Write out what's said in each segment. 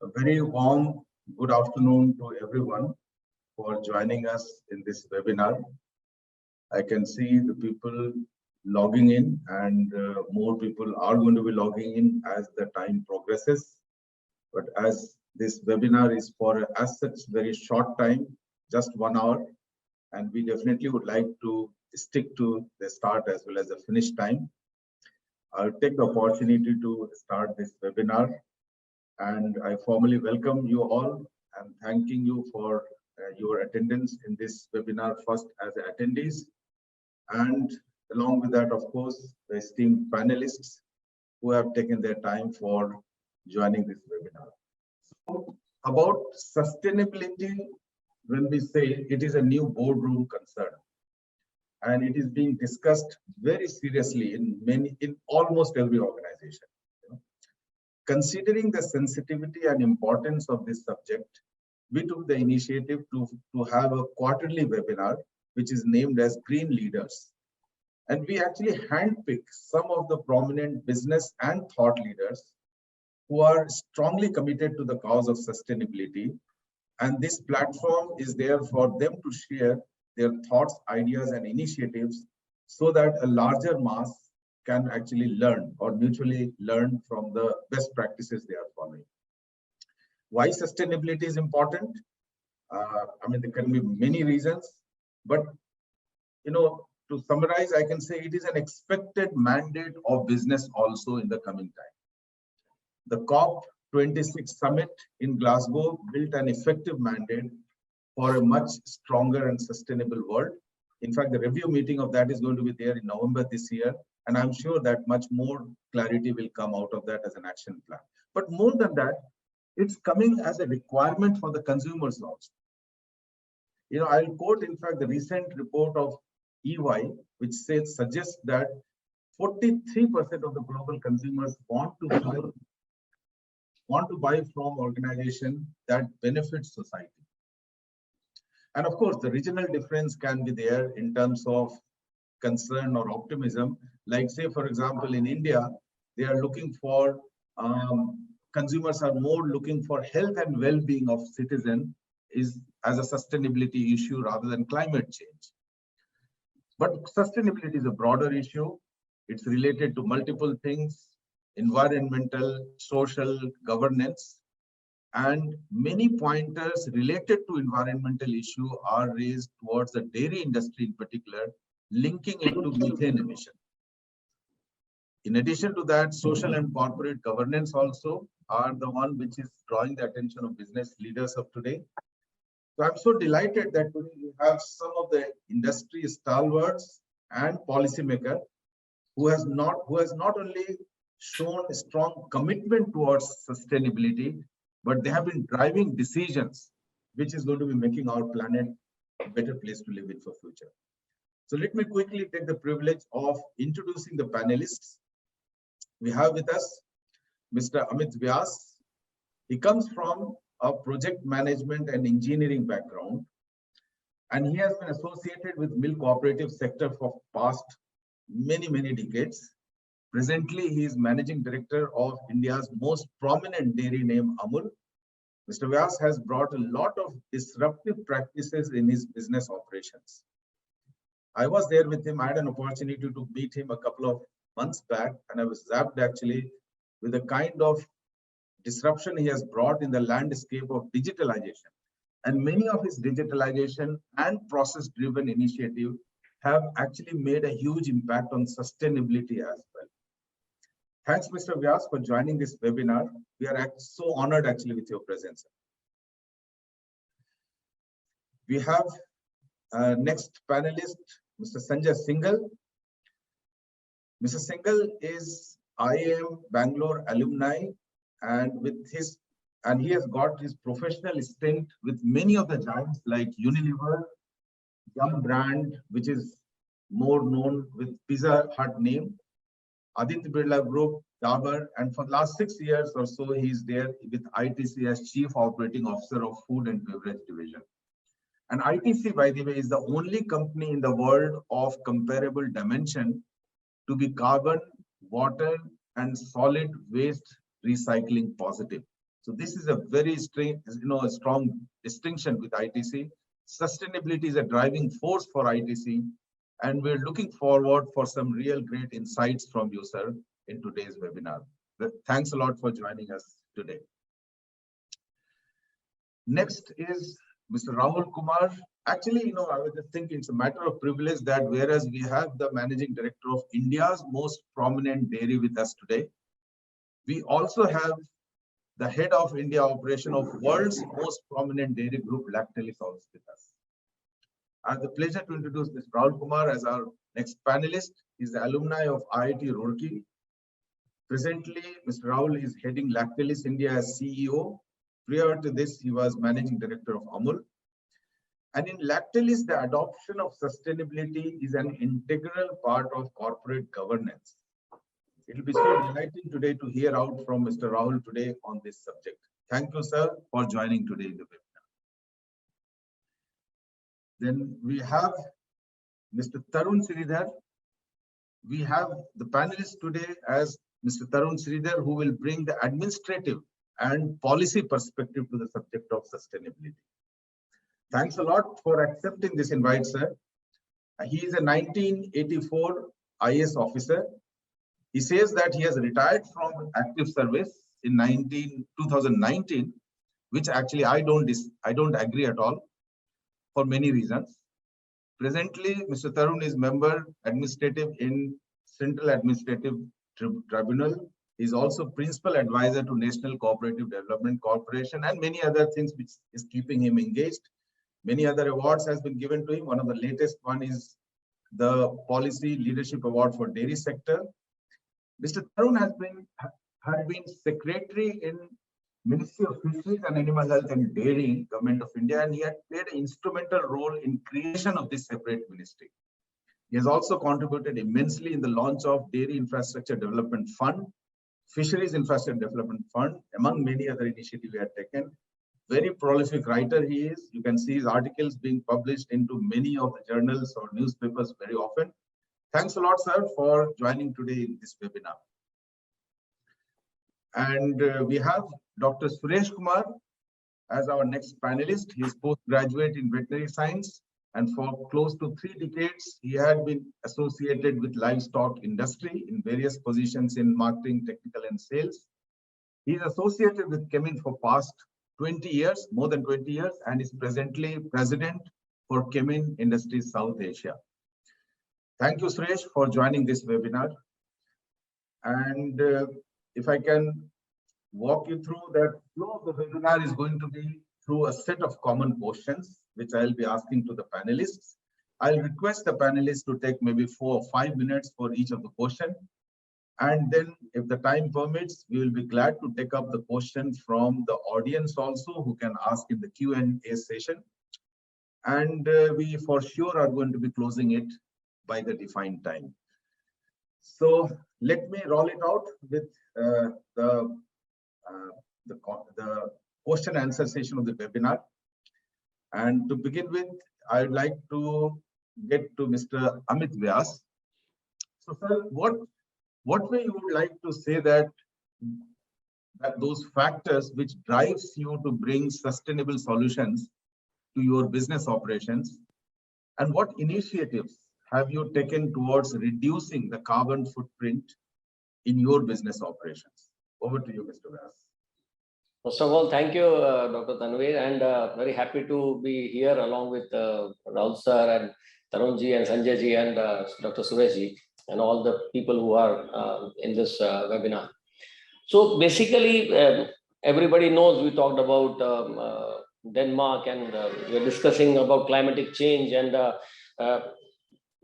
A very warm good afternoon to everyone for joining us in this webinar. I can see the people logging in and more people are going to be logging in as the time progresses. But as this webinar is for as such very short time, just 1 hour, and we definitely would like to stick to the start as well as the finish time. I'll take the opportunity to start this webinar, and I formally welcome you all and thanking you for your attendance in this webinar, first as attendees, and along with that, of course, the esteemed panelists who have taken their time for joining this webinar. So, about sustainability, when we say it is a new boardroom concern, and it is being discussed very seriously in almost every organization. Considering the sensitivity and importance of this subject, we took the initiative to have a quarterly webinar, which is named as Green Leaders. And we actually handpick some of the prominent business and thought leaders who are strongly committed to the cause of sustainability. And this platform is there for them to share their thoughts, ideas, and initiatives so that a larger mass can actually learn or mutually learn from the best practices they are following. Why sustainability is important? I mean, there can be many reasons, but to summarize, I can say it is an expected mandate of business also in the coming time. The COP26 summit in Glasgow built an effective mandate for a much stronger and sustainable world. In fact, the review meeting of that is going to be there in November this year. And I'm sure that much more clarity will come out of that as an action plan. But more than that, it's coming as a requirement for the consumers also. I'll quote, in fact, the recent report of EY, which suggests that 43% of the global consumers want to buy from organization that benefits society. And of course, the regional difference can be there in terms of concern or optimism. Like, say, for example, in India, they are looking for, consumers are more looking for health and well-being of citizens as a sustainability issue rather than climate change. But sustainability is a broader issue. It's related to multiple things: environmental, social, governance. And many pointers related to environmental issue are raised towards the dairy industry in particular, linking it to methane emission. In addition to that, social and corporate governance also are the one which is drawing the attention of business leaders of today. So I'm so delighted that today we have some of the industry stalwarts and policymakers who has not only shown a strong commitment towards sustainability, but they have been driving decisions which is going to be making our planet a better place to live in for future. So let me quickly take the privilege of introducing the panelists. We have with us Mr. Amit Vyas. He comes from a project management and engineering background, and he has been associated with milk cooperative sector for past many decades. Presently, he is managing director of India's most prominent dairy name, AMUL. Mr. Vyas has brought a lot of disruptive practices in his business operations. I was there with him. I had an opportunity to meet him a couple of months back, and I was zapped actually with the kind of disruption he has brought in the landscape of digitalization. And many of his digitalization and process-driven initiatives have actually made a huge impact on sustainability as well. Thanks, Mr. Vyas, for joining this webinar. We are so honored actually with your presence. We have next panelist, Mr. Sanjaya Singhal. Mr. Singhal is IIM Bangalore alumni, and he has got his professional stint with many of the giants like Unilever, Yum brand, which is more known with Pizza Hut name, Aditya Birla Group, Dabur, and for the last 6 years or so, he's there with ITC as Chief Operating Officer of Food and Beverage Division. And ITC, by the way, is the only company in the world of comparable dimension to be carbon, water, and solid waste recycling positive. So this is a very a strong distinction with ITC. Sustainability is a driving force for ITC, and we're looking forward for some real great insights from you, sir, in today's webinar. Thanks a lot for joining us today. Next is Mr. Rahul Kumar. Actually, I was just thinking it's a matter of privilege that whereas we have the managing director of India's most prominent dairy with us today, we also have the head of India operation of world's most prominent dairy group, Lactalis, also with us. I have the pleasure to introduce Mr. Rahul Kumar as our next panelist. He's the alumni of IIT Roorkee. Presently, Mr. Rahul is heading Lactalis India as CEO. Prior to this, he was managing director of AMUL. And in Lactalis, the adoption of sustainability is an integral part of corporate governance. It will be so delighting today to hear out from Mr. Rahul today on this subject. Thank you, sir, for joining today in the webinar. Then we have Mr. Tarun Sridhar. We have the panelists today as Mr. Tarun Sridhar, who will bring the administrative and policy perspective to the subject of sustainability. Thanks a lot for accepting this invite, sir. He is a 1984 IS officer. He says that he has retired from active service in 2019, which actually I don't agree at all for many reasons. Presently, Mr. Tarun is member administrative in Central Administrative Tribunal. He is also principal advisor to National Cooperative Development Corporation and many other things which is keeping him engaged. Many other awards has been given to him. One of the latest one is the Policy Leadership Award for Dairy Sector. Mr. Tarun had been secretary in Ministry of Fisheries and Animal Health and Dairy, Government of India, and he had played an instrumental role in creation of this separate ministry. He has also contributed immensely in the launch of Dairy Infrastructure Development Fund, Fisheries Infrastructure Development Fund, among many other initiatives he had taken. Very prolific writer he is. You can see his articles being published into many of the journals or newspapers very often. Thanks a lot, sir, for joining today in this webinar. And we have Dr. Suresh Kumar as our next panelist. He is postgraduate in veterinary science, and for close to 3 decades, he had been associated with livestock industry in various positions in marketing, technical, and sales. He is associated with Kemin for past 20 years, more than 20 years, and is presently president for Kemin Industries South Asia. Thank you, Suresh, for joining this webinar. And if I can walk you through that flow of the webinar is going to be through a set of common questions, which I'll be asking to the panelists. I'll request the panelists to take maybe 4 or 5 minutes for each of the question. And then if the time permits, we will be glad to take up the question from the audience also, who can ask in the Q&A session. And we for sure are going to be closing it by the defined time. So let me roll it out with the question answer session of the webinar. And to begin with, I would like to get to Mr. Amit Vyas. So, sir, what way you would like to say that those factors which drives you to bring sustainable solutions to your business operations, and what initiatives have you taken towards reducing the carbon footprint in your business operations? Over to you, Mr. Vyas. First of all, thank you, Dr. Tanvir, and very happy to be here along with Rahul sir and Tarunji and Sanjayji and Dr. Sureshji and all the people who are in this webinar. So basically, everybody knows we talked about Denmark and we're discussing about climatic change, and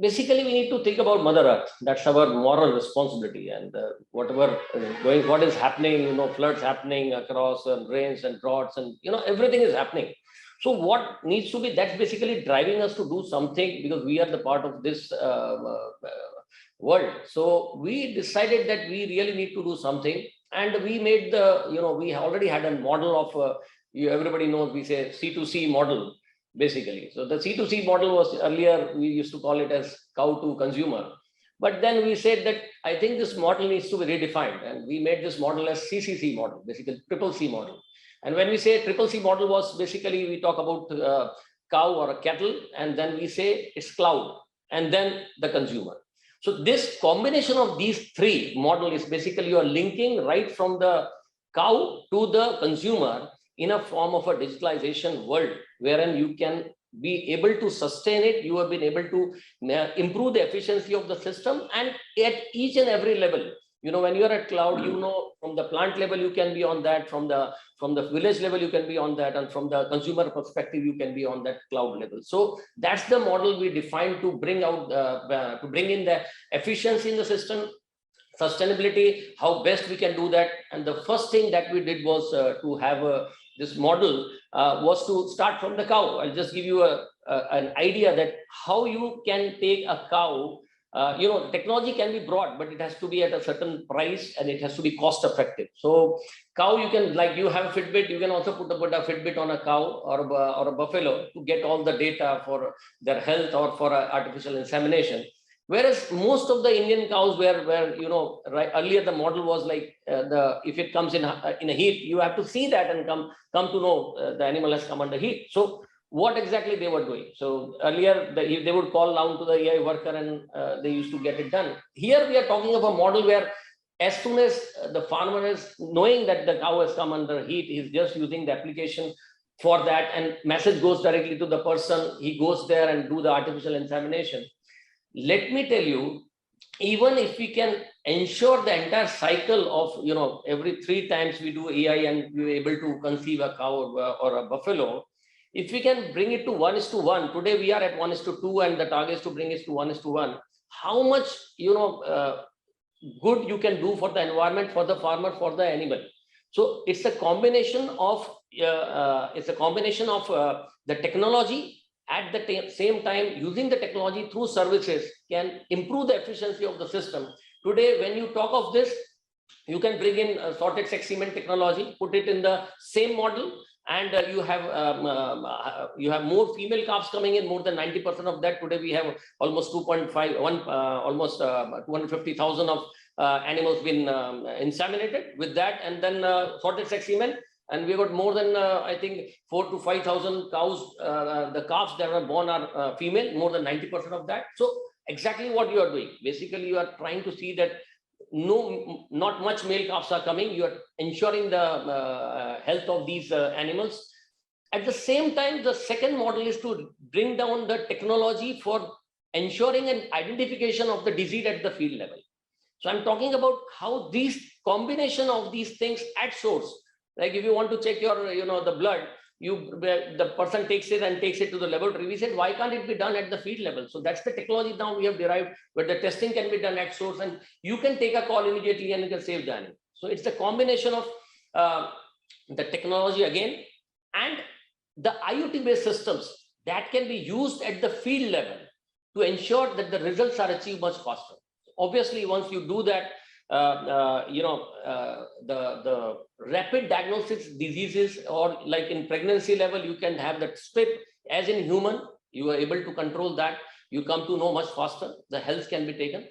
basically we need to think about Mother Earth. That's our moral responsibility, and whatever what is happening, floods happening across rains and droughts, and everything is happening. So what needs to be, that's basically driving us to do something, because we are the part of this world. So we decided that we really need to do something, and we made the, we already had a model of, everybody knows, we say C2C model, basically. So the C2C model was earlier, we used to call it as cow to consumer. But then we said that I think this model needs to be redefined, and we made this model as CCC model, basically triple C model. And when we say triple C model was basically, we talk about cow or a cattle, and then we say it's cloud, and then the consumer. So this combination of these three model is basically you are linking right from the cow to the consumer in a form of a digitalization world, wherein you can be able to sustain it. You have been able to improve the efficiency of the system, and at each and every level. When you are at cloud, from the plant level you can be on that, from the village level you can be on that, and from the consumer perspective you can be on that cloud level. So that's the model we defined to bring in the efficiency in the system, sustainability, how best we can do that. And the first thing that we did was to have this model was to start from the cow. I'll just give you an idea that how you can take a cow. Technology can be brought, but it has to be at a certain price and it has to be cost effective. So cow, you can, like you have a Fitbit, you can also put a Fitbit on a cow or a buffalo to get all the data for their health or for artificial insemination. Whereas most of the Indian cows where right earlier the model was like if it comes in a heat, you have to see that and come to know the animal has come under heat. So what exactly they were doing? So earlier they would call down to the AI worker and they used to get it done. Here we are talking of a model where as soon as the farmer is knowing that the cow has come under heat, he's just using the application for that, and message goes directly to the person. He goes there and do the artificial insemination. Let me tell you, even if we can ensure the entire cycle of, every 3 times we do AI and we're able to conceive a cow or a buffalo, if we can bring it to 1:1, today we are at 1:2 and the target is to bring it to 1:1, how much, good you can do for the environment, for the farmer, for the animal. So it's a combination of, the technology. At the same time, using the technology through services can improve the efficiency of the system. Today, when you talk of this, you can bring in sorted sex semen technology, put it in the same model, and you have more female calves coming in, more than 90% of that. Today we have almost 250,000 of animals been inseminated with that, and then sorted sex semen. And we got more than, I think, 4,000 to 5,000 cows. The calves that are born are female, more than 90% of that. So exactly what you are doing. Basically, you are trying to see that not much male calves are coming. You are ensuring the health of these animals. At the same time, the second model is to bring down the technology for ensuring an identification of the disease at the field level. So I'm talking about how these combination of these things at source. Like if you want to check your, the blood, the person takes it and takes it to the laboratory. We said, why can't it be done at the field level? So that's the technology now we have derived, where the testing can be done at source, and you can take a call immediately and you can save the animal. So it's the combination of the technology again and the IoT-based systems that can be used at the field level to ensure that the results are achieved much faster. Obviously, once you do that, the rapid diagnosis diseases, or like in pregnancy level, you can have that SPIP as in human, you are able to control that. You come to know much faster, the health can be taken.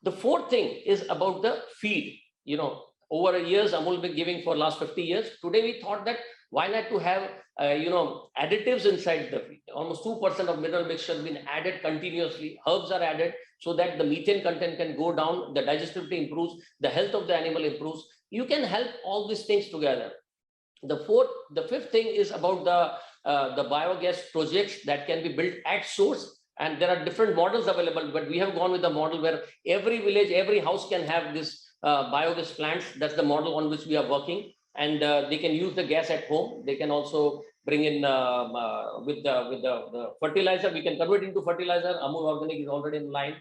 The fourth thing is about the feed. Over years, AMUL been giving for last 50 years. Today, we thought that why not to have, additives inside the feed. Almost 2% of mineral mixture has been added continuously. Herbs are added so that the methane content can go down, the digestibility improves, the health of the animal improves. You can help all these things together. The fifth thing is about the biogas projects that can be built at source. And there are different models available, but we have gone with the model where every village, every house can have this biogas plants. That's the model on which we are working. And they can use the gas at home. They can also bring in with the fertilizer. We can convert into fertilizer. AMUL Organic is already in line.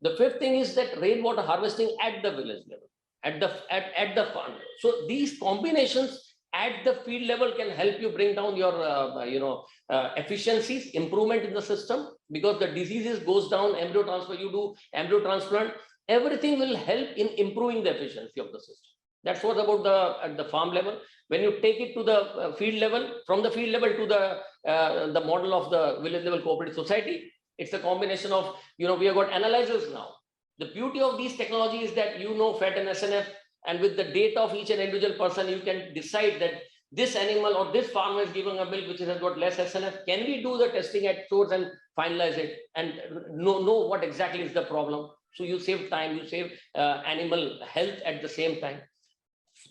The fifth thing is that rainwater harvesting at the village level, at the farm. So these combinations at the field level can help you bring down your efficiencies, improvement in the system, because the diseases goes down. Embryo transfer, you do embryo transplant, everything will help in improving the efficiency of the system. That's what about at the farm level. When you take it to the field level, from the field level to the model of the village level cooperative society, it's a combination of, we have got analyzers now. The beauty of these technologies is that fat and SNF, and with the data of each and individual person, you can decide that this animal or this farmer is giving a milk which has got less SNF. Can we do the testing at source and finalize it and know what exactly is the problem? So you save time, you save animal health at the same time.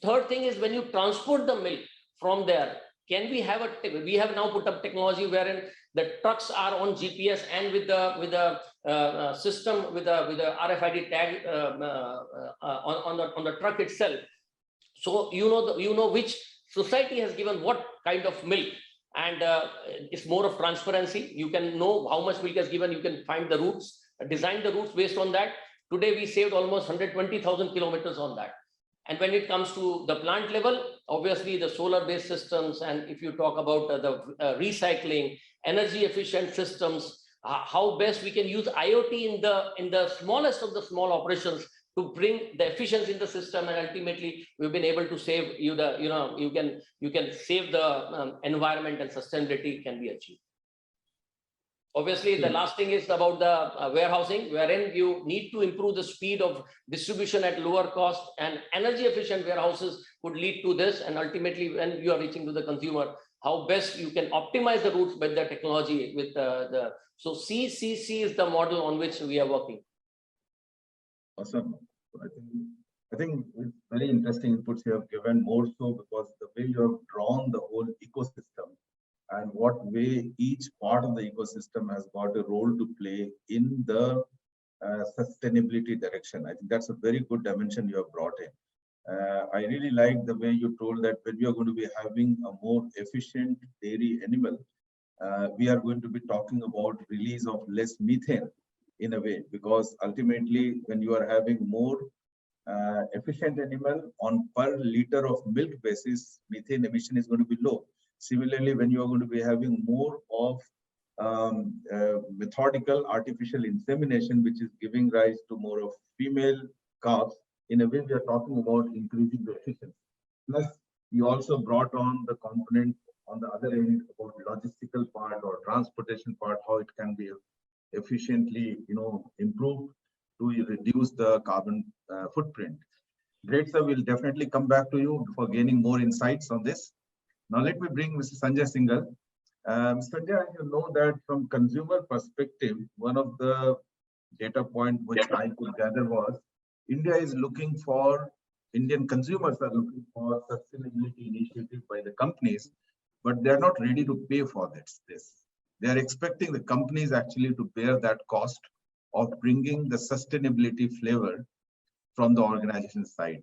Third thing is when you transport the milk from there, can we have we have now put up technology wherein the trucks are on GPS and with the system with the RFID tag on the truck itself. So you know which society has given what kind of milk, and it's more of transparency. You can know how much milk is given. You can find the routes, design the routes based on that. Today we saved almost 120,000 kilometers on that. And when it comes to the plant level, obviously the solar-based systems, and if you talk about the recycling, energy-efficient systems, how best we can use IoT in the smallest of the small operations to bring the efficiency in the system, and ultimately we've been able to save you can save the environment, and sustainability can be achieved. Obviously, the last thing is about the warehousing, wherein you need to improve the speed of distribution at lower cost, and energy efficient warehouses would lead to this. And ultimately, when you are reaching to the consumer, how best you can optimize the routes with the technology with so CCC is the model on which we are working. Awesome. I think it's very interesting inputs you have given, more so because the way you have drawn the whole ecosystem and what way each part of the ecosystem has got a role to play in the sustainability direction. I think that's a very good dimension you have brought in. I really like the way you told that when we are going to be having a more efficient dairy animal, we are going to be talking about release of less methane in a way, because ultimately when you are having more efficient animal on per liter of milk basis, methane emission is going to be low. Similarly, when you are going to be having more of methodical artificial insemination, which is giving rise to more of female calves, in a way we are talking about increasing the efficiency. Plus, you also brought on the component on the other end about logistical part or transportation part, how it can be efficiently, improved to reduce the carbon footprint. Great, sir. We'll definitely come back to you for gaining more insights on this. Now, let me bring Mr. Sanjay Singhal. Sanjay, you know that from consumer perspective, one of the data point which I could gather was Indian consumers are looking for sustainability initiative by the companies, but they're not ready to pay for this. They are expecting the companies actually to bear that cost of bringing the sustainability flavor from the organization side.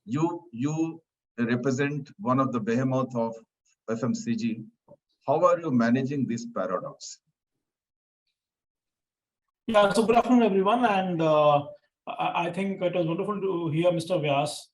You represent one of the behemoth of FMCG. How are you managing this paradox? Yeah, so good afternoon, everyone. And I think it was wonderful to hear Mr. Vyas.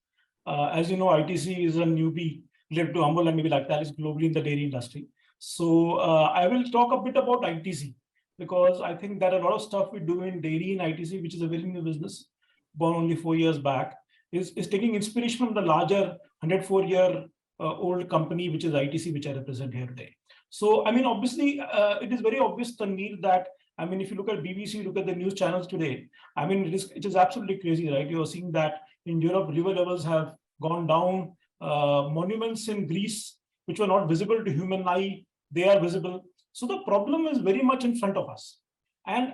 As you know, ITC is a newbie related to AMUL and maybe Lactalis globally in the dairy industry. So I will talk a bit about ITC, because I think that a lot of stuff we do in dairy in ITC, which is a very new business, born only 4 years back, is taking inspiration from the larger 104-year-old company, which is ITC, which I represent here today. So, I mean, obviously, it is very obvious, Tanveer, that, I mean, if you look at BBC, look at the news channels today, I mean, it is absolutely crazy, right? You're seeing that in Europe, river levels have gone down. Monuments in Greece, which were not visible to human eye, they are visible. So the problem is very much in front of us. And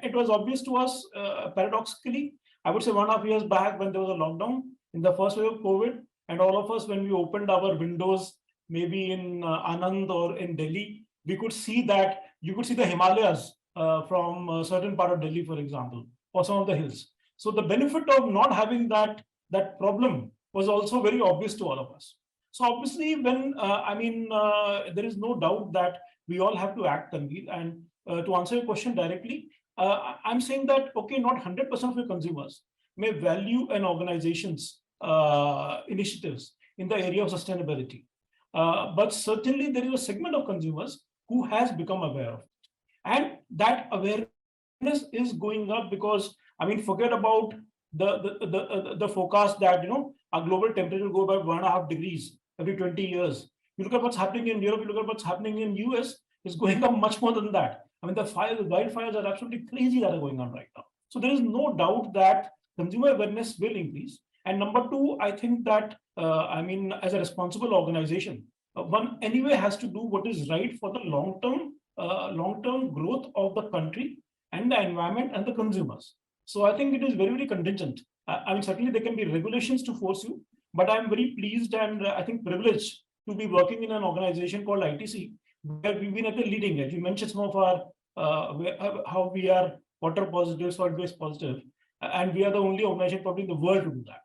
it was obvious to us, paradoxically, I would say 1.5 years back when there was a lockdown in the first wave of COVID, and all of us, when we opened our windows, maybe in Anand or in Delhi, we could see that you could see the Himalayas from a certain part of Delhi, for example, or some of the hills. So the benefit of not having that problem was also very obvious to all of us. So obviously, when there is no doubt that we all have to act, Tanveer. And to answer your question directly, I'm saying that, okay, not 100% of your consumers may value an organization's initiatives in the area of sustainability. But certainly there is a segment of consumers who has become aware of it. And that awareness is going up because, I mean, forget about the forecast that, our global temperature will go by 1.5 degrees every 20 years. You look at what's happening in Europe, you look at what's happening in US, it's going up much more than that. I mean, the wildfires are absolutely crazy that are going on right now. So there is no doubt that consumer awareness will increase. And number two, I think that I mean, as a responsible organization, one anyway has to do what is right for the long-term growth of the country and the environment and the consumers. So I think it is very, very contingent. I mean, certainly there can be regulations to force you, but I'm very pleased and I think privileged to be working in an organization called ITC, where we've been at the leading edge. You mentioned some of our how we are water positive, solid waste positive, and we are the only organization probably in the world to do that.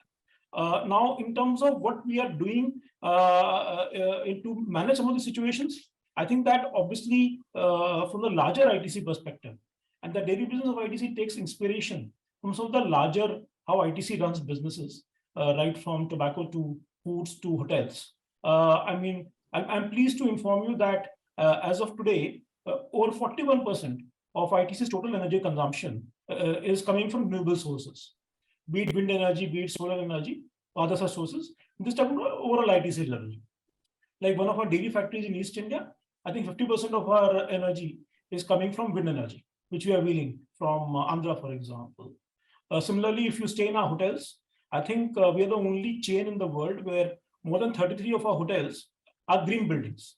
Now, in terms of what we are doing to manage some of the situations, I think that obviously from the larger ITC perspective, and the dairy business of ITC takes inspiration from some of the larger how ITC runs businesses, right from tobacco to foods to hotels. I mean, I'm pleased to inform you that as of today, over 41% of ITC's total energy consumption is coming from renewable sources, be it wind energy, be it solar energy, other such sources. This type of overall ITC level. Like one of our dairy factories in East India, I think 50% of our energy is coming from wind energy, which we are wheeling from Andhra, for example. Similarly, if you stay in our hotels, I think we are the only chain in the world where more than 33 of our hotels are green buildings,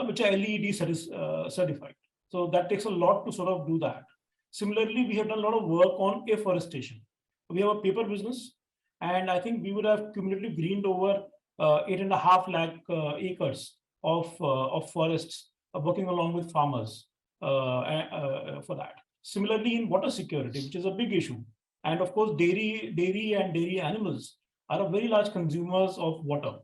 which are LEED certified. So that takes a lot to sort of do that. Similarly, we have done a lot of work on afforestation. We have a paper business, and I think we would have cumulatively greened over 8.5 lakh acres of forests, working along with farmers for that. Similarly, in water security, which is a big issue, and of course, dairy and dairy animals are a very large consumers of water,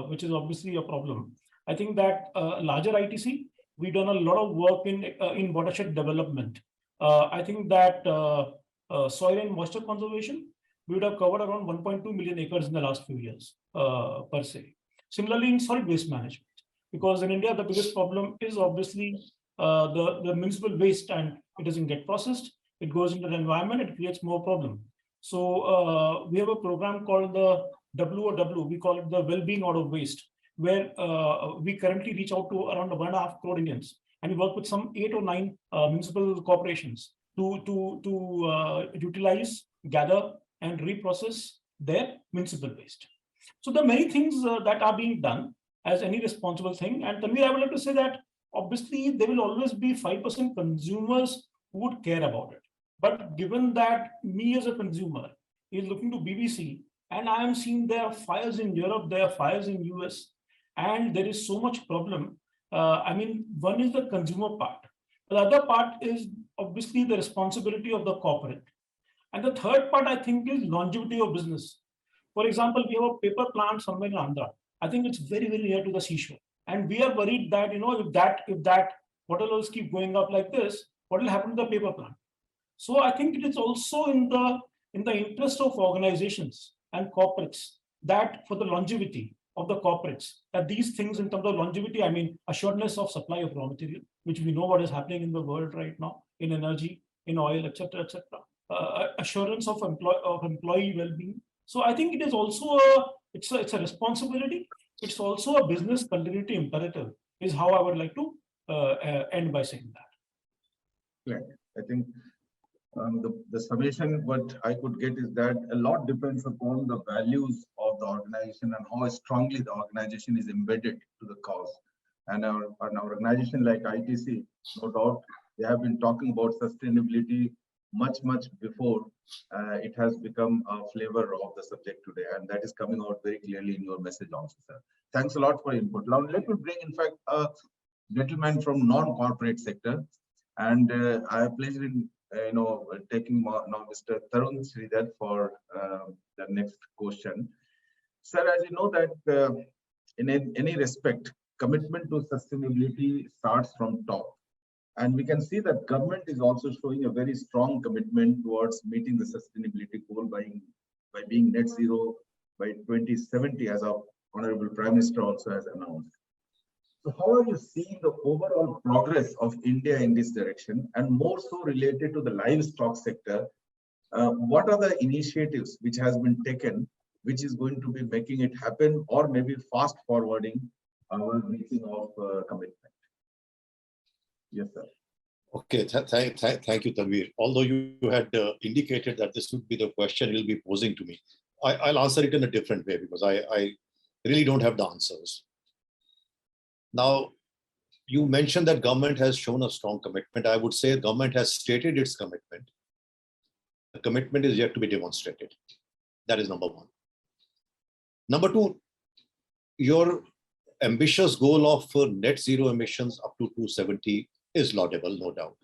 which is obviously a problem. I think that larger ITC, we've done a lot of work in watershed development. I think that soil and moisture conservation, we would have covered around 1.2 million acres in the last few years per se. Similarly, in solid waste management, because in India, the biggest problem is obviously the municipal waste, and it doesn't get processed. It goes into the environment, it creates more problem. So we have a program called the WOW, we call it the well-being out of waste, where we currently reach out to around 1.5 crore Indians, and we work with some 8 or 9 municipal corporations to utilize, gather, and reprocess their municipal waste. So there are many things that are being done as any responsible thing. And Tanvir, I would like to say that obviously there will always be 5% consumers who would care about it. But given that me as a consumer is looking to BBC, and I am seeing there are fires in Europe, there are fires in US, and there is so much problem. I mean, one is the consumer part. The other part is obviously the responsibility of the corporate. And the third part, I think, is longevity of business. For example, we have a paper plant somewhere in Andhra. I think it's very, very near to the seashore. And we are worried that, you know, if that water levels keep going up like this, what will happen to the paper plant? So I think it is also in the interest of organizations and corporates that for the longevity of the corporates, that these things in terms of longevity, I mean, assuredness of supply of raw material, which we know what is happening in the world right now, in energy, in oil, etc., etc. Assurance of employee well-being. So I think it is also it's a responsibility. It's also a business continuity imperative, is how I would like to end by saying that. Right. I think the summation what I could get is that a lot depends upon the values of the organization and how strongly the organization is embedded to the cause. And our organization like ITC, no doubt, they have been talking about sustainability much before it has become a flavor of the subject today, and that is coming out very clearly in your message also, sir. Thanks a lot for your input. Now let me bring in fact a gentleman from non-corporate sector, and I have pleasure in taking now Mr. Tarun Sridhar for the next question. Sir, as you know that in any respect, commitment to sustainability starts from top. And we can see that government is also showing a very strong commitment towards meeting the sustainability goal by being net zero by 2070, as our Honorable Prime Minister also has announced. So how are you seeing the overall progress of India in this direction, and more so related to the livestock sector? What are the initiatives which has been taken, which is going to be making it happen, or maybe fast forwarding our meeting of commitment? Yes, sir. Okay, thank you, Tanvir. Although you had indicated that this would be the question you'll be posing to me, I'll answer it in a different way because I really don't have the answers. Now, you mentioned that government has shown a strong commitment. I would say government has stated its commitment. The commitment is yet to be demonstrated. That is number one. Number two, your ambitious goal of net zero emissions up to 270 is laudable, no doubt.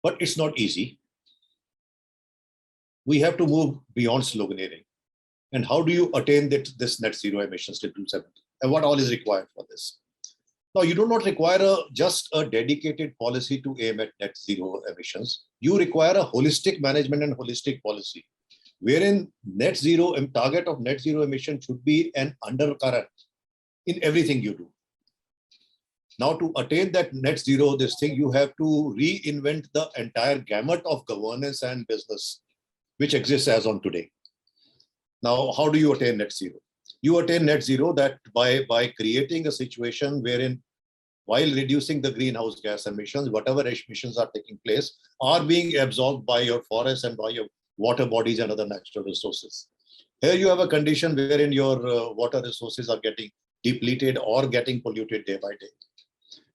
But it's not easy. We have to move beyond sloganeering. And how do you attain this net zero emissions to 270? And what all is required for this? Now, you do not require just a dedicated policy to aim at net zero emissions. You require a holistic management and holistic policy, wherein net zero and target of net zero emission should be an undercurrent in everything you do. Now, to attain that net zero, this thing, you have to reinvent the entire gamut of governance and business, which exists as on today. Now, how do you attain net zero? You attain net zero that by creating a situation wherein, while reducing the greenhouse gas emissions, whatever emissions are taking place are being absorbed by your forests and by your water bodies and other natural resources. Here you have a condition wherein your water resources are getting depleted or getting polluted day by day,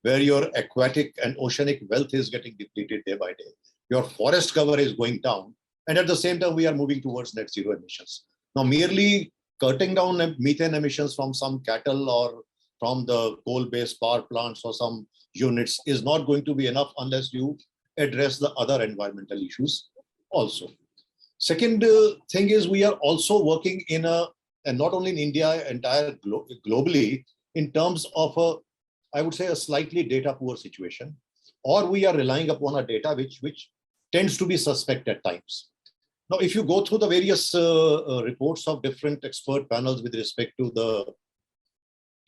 where your aquatic and oceanic wealth is getting depleted day by day. Your forest cover is going down, and at the same time, we are moving towards net zero emissions. Now, merely cutting down methane emissions from some cattle or from the coal-based power plants or some units is not going to be enough unless you address the other environmental issues also. Second thing is, we are also working in and not only in India, entire globally, in terms of I would say a slightly data poor situation, or we are relying upon a data which tends to be suspect at times. Now, if you go through the various reports of different expert panels with respect to the,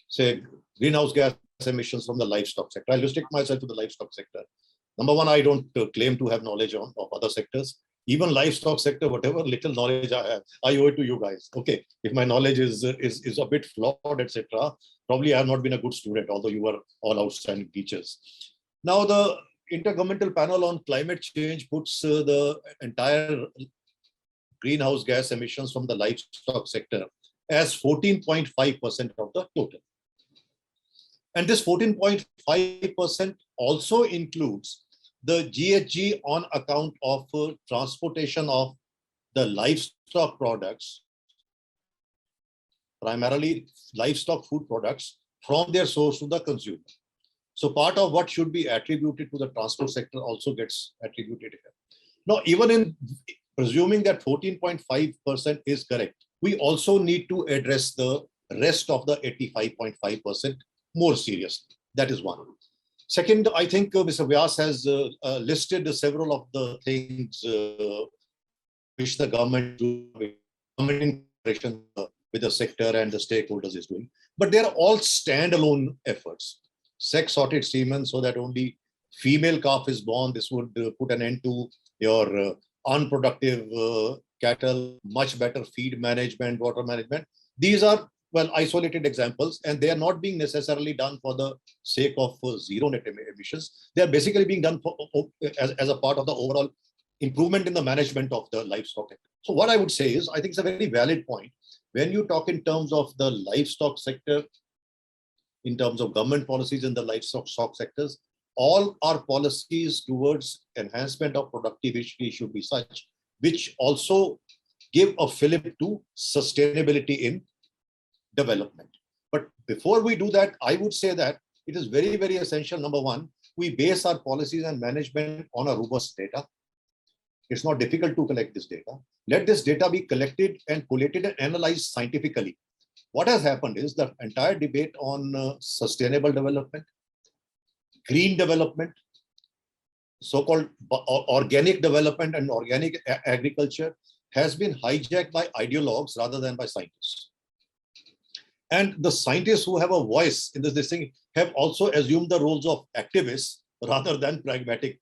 say, greenhouse gas emissions from the livestock sector, I'll restrict myself to the livestock sector. Number one, I don't claim to have knowledge of other sectors. Even livestock sector, whatever little knowledge I have, I owe it to you guys. Okay, if my knowledge is a bit flawed, etc., probably I have not been a good student, although you were all outstanding teachers. Now, the Intergovernmental Panel on Climate Change puts the entire greenhouse gas emissions from the livestock sector as 14.5% of the total. And this 14.5% also includes the GHG on account of transportation of the livestock products, primarily livestock food products, from their source to the consumer. So part of what should be attributed to the transport sector also gets attributed here. Now, even in presuming that 14.5% is correct, we also need to address the rest of the 85.5% more seriously. That is one. Second, I think Mr. Vyas has listed several of the things which the government in cooperation with the sector and the stakeholders is doing. But they are all standalone efforts. Sex sorted semen so that only female calf is born. This would put an end to your unproductive cattle, much better feed management, water management. These are, well, isolated examples, and they are not being necessarily done for the sake of zero net emissions. They are basically being done for, as a part of the overall improvement in the management of the livestock. So what I would say is, I think it's a very valid point. When you talk in terms of the livestock sector, in terms of government policies in the livestock sectors, all our policies towards enhancement of productivity should be such, which also give a fillip to sustainability in development. But before we do that, I would say that it is very, very essential. Number one, we base our policies and management on a robust data. It's not difficult to collect this data. Let this data be collected and collated and analyzed scientifically. What has happened is the entire debate on sustainable development, green development, so-called organic development and organic agriculture has been hijacked by ideologues rather than by scientists. And the scientists who have a voice in this thing have also assumed the roles of activists rather than pragmatic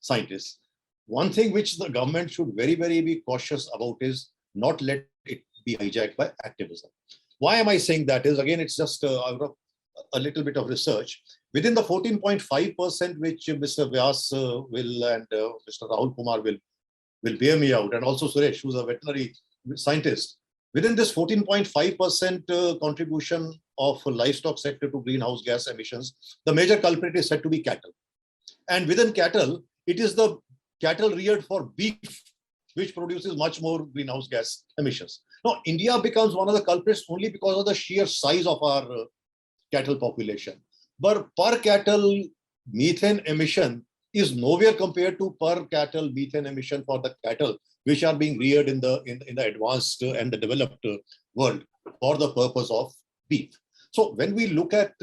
scientists. One thing which the government should very, very be cautious about is not let it be hijacked by activism. Why am I saying that is, again, it's just a little bit of research. Within the 14.5% which Mr. Vyas will and Mr. Rahul Kumar will bear me out, and also Suresh, who's a veterinary scientists, within this 14.5% contribution of livestock sector to greenhouse gas emissions, the major culprit is said to be cattle. And within cattle, it is the cattle reared for beef, which produces much more greenhouse gas emissions. Now, India becomes one of the culprits only because of the sheer size of our cattle population. But per cattle methane emission is nowhere compared to per cattle methane emission for the cattle which are being reared in the advanced and the developed world for the purpose of beef. So when we look at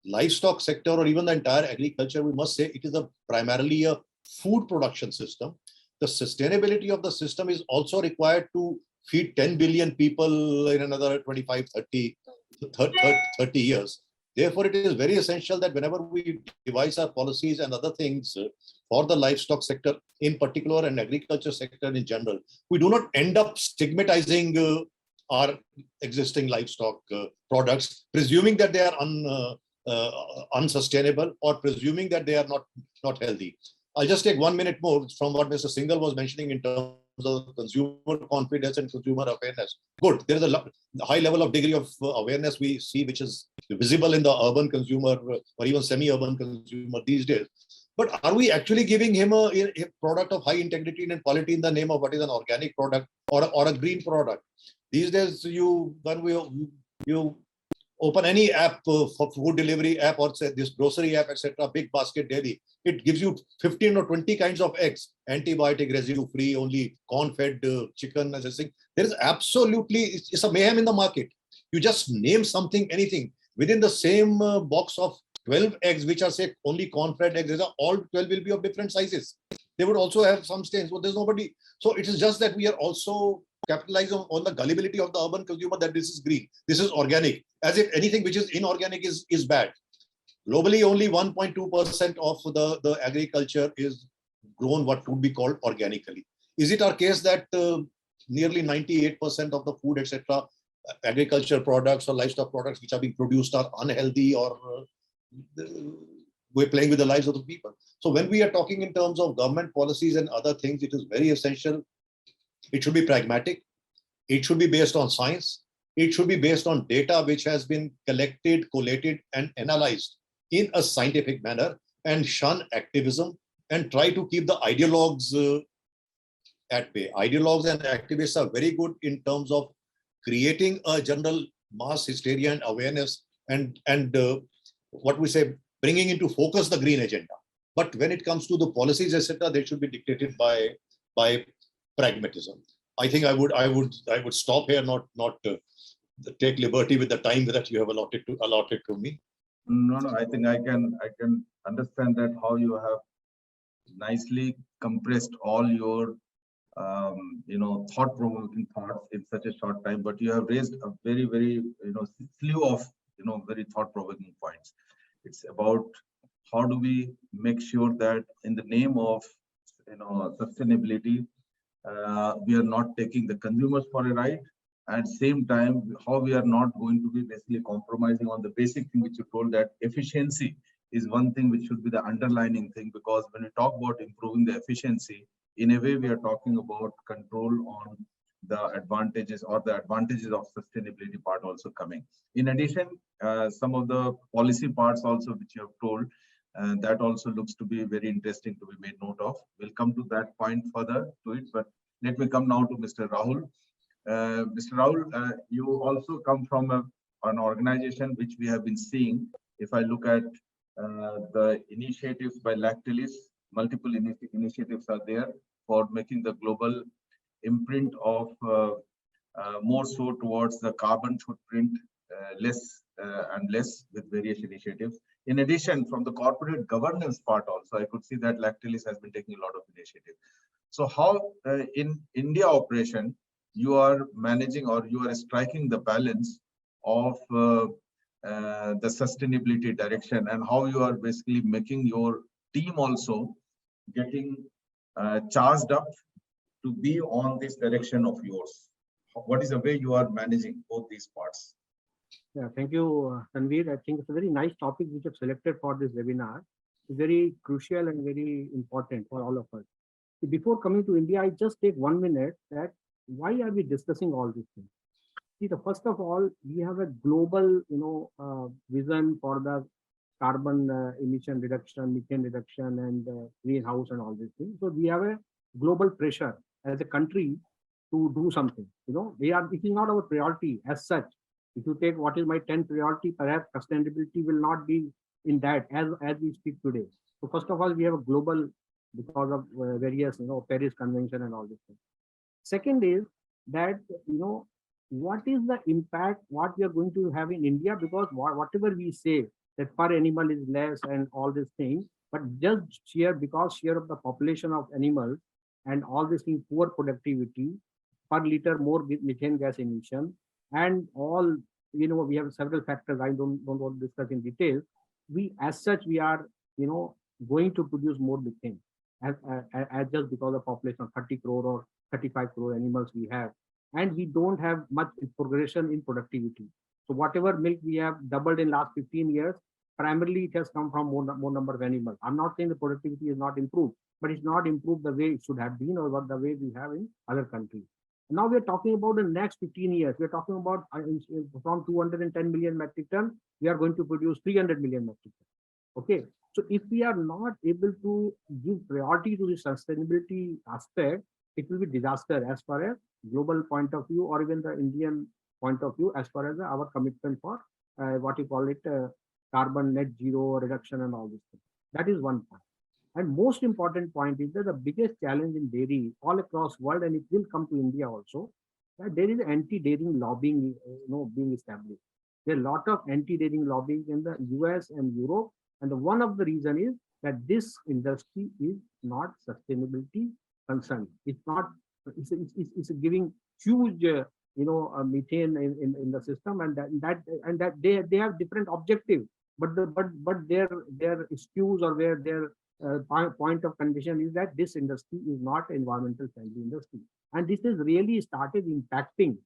livestock sector or even the entire agriculture, we must say it is primarily a food production system. The sustainability of the system is also required to feed 10 billion people in another 25, 30 years. Therefore, it is very essential that whenever we devise our policies and other things for the livestock sector in particular and agriculture sector in general, we do not end up stigmatizing our existing livestock products, presuming that they are unsustainable or presuming that they are not healthy. I'll just take 1 minute more from what Mr. Singhal was mentioning in terms of consumer confidence and consumer awareness. Good, there is a high level of degree of awareness we see, which is visible in the urban consumer or even semi-urban consumer these days. But are we actually giving him a product of high integrity and quality in the name of what is an organic product or a green product? These days, you open any app for food delivery app or say this grocery app, etc., Big Basket Daily, it gives you 15 or 20 kinds of eggs, antibiotic residue free, only corn-fed chicken, as I say. There is absolutely, it's a mayhem in the market. You just name something, anything, within the same box of 12 eggs, which are say only corn-fed eggs, all 12 will be of different sizes. They would also have some stains. So there's nobody. So it is just that we are also capitalizing on the gullibility of the urban consumer that this is green, this is organic, as if anything which is inorganic is bad. Globally, only 1.2% of the agriculture is grown what would be called organically. Is it our case that nearly 98% of the food, etc., agriculture products or livestock products which are being produced are unhealthy or we're playing with the lives of the people? So when we are talking in terms of government policies and other things, it is very essential. It should be pragmatic. It should be based on science. It should be based on data which has been collected, collated, and analyzed in a scientific manner, and shun activism and try to keep the ideologues at bay. Ideologues and activists are very good in terms of creating a general mass hysteria and awareness and what we say, bringing into focus the green agenda. But when it comes to the policies, etc., they should be dictated by pragmatism. I think I would stop here, not take liberty with the time that you have allotted to me. No, I think I can understand that how you have nicely compressed all your thought-provoking thoughts in such a short time. But you have raised a very slew of very thought-provoking points. It's about how do we make sure that in the name of sustainability, we are not taking the consumers for a ride. At the same time, how we are not going to be basically compromising on the basic thing which you told, that efficiency is one thing which should be the underlining thing, because when we talk about improving the efficiency, in a way we are talking about control on the advantages of sustainability part also coming. In addition, some of the policy parts also which you have told, that also looks to be very interesting to be made note of. We'll come to that point further to it, but let me come now to Mr. Rahul. Mr. Rahul, you also come from an organization which we have been seeing. If I look at the initiatives by Lactalis, multiple initiatives are there for making the global imprint of more so towards the carbon footprint, less and less with various initiatives. In addition, from the corporate governance part also, I could see that Lactalis has been taking a lot of initiatives. So how in India operation, you are managing or you are striking the balance of the sustainability direction, and how you are basically making your team also getting charged up to be on this direction of yours? What is the way you are managing both these parts? Yeah, thank you, Tanveer. I think it's a very nice topic which you have selected for this webinar. It's very crucial and very important for all of us. Before coming to India, I just take 1 minute that why are we discussing all these things? See, the first of all, we have a global, vision for the carbon emission reduction, methane reduction, and greenhouse and all these things. So we have a global pressure as a country to do something. It is not our priority as such. If you take what is my 10 priority, perhaps sustainability will not be in that as we speak today. So first of all, we have a global because of various, Paris Convention and all these things. Second is that, what is the impact, what we are going to have in India, because whatever we say that per animal is less and all these things, but just share of the population of animals and all these things, poor productivity, per liter more methane gas emission, and all, we have several factors I don't want to discuss in detail. We as such, we are, going to produce more methane as just because of population of 30 crore or 35 crore animals we have, and we don't have much progression in productivity. So whatever milk we have doubled in last 15 years, primarily it has come from more number of animals. I'm not saying the productivity is not improved, but it's not improved the way it should have been or the way we have in other countries. Now we're talking about the next 15 years. We're talking about from 210 million metric ton, we are going to produce 300 million metric ton. Okay. So if we are not able to give priority to the sustainability aspect, it will be disaster as far as global point of view or even the Indian point of view as far as our commitment for what you call it carbon net zero reduction and all this thing. That is one point. And most important point is that the biggest challenge in dairy all across world, and it will come to India also, that there is anti-dairying lobbying being established. There are a lot of anti-dairying lobbying in the US and Europe, and one of the reason is that this industry is not sustainability concerned. It's not. It's giving huge methane in the system, and that they have different objectives, but their excuse or their point of condition is that this industry is not environmental friendly industry, and this is really started impacting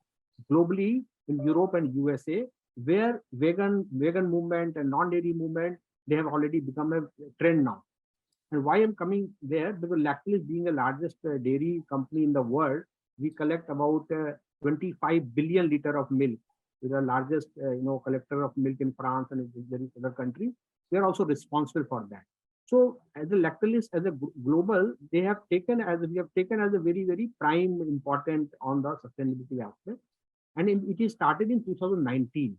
globally in Europe and USA, where vegan movement and non-dairy movement, they have already become a trend now. And why I'm coming there, because Lactalis being the largest dairy company in the world, we collect about 25 billion liter of milk. We are the largest collector of milk in France and in other countries. We are also responsible for that. So as a Lactalis, as a global, we have taken as a very, very prime important on the sustainability aspect. And it is started in 2019.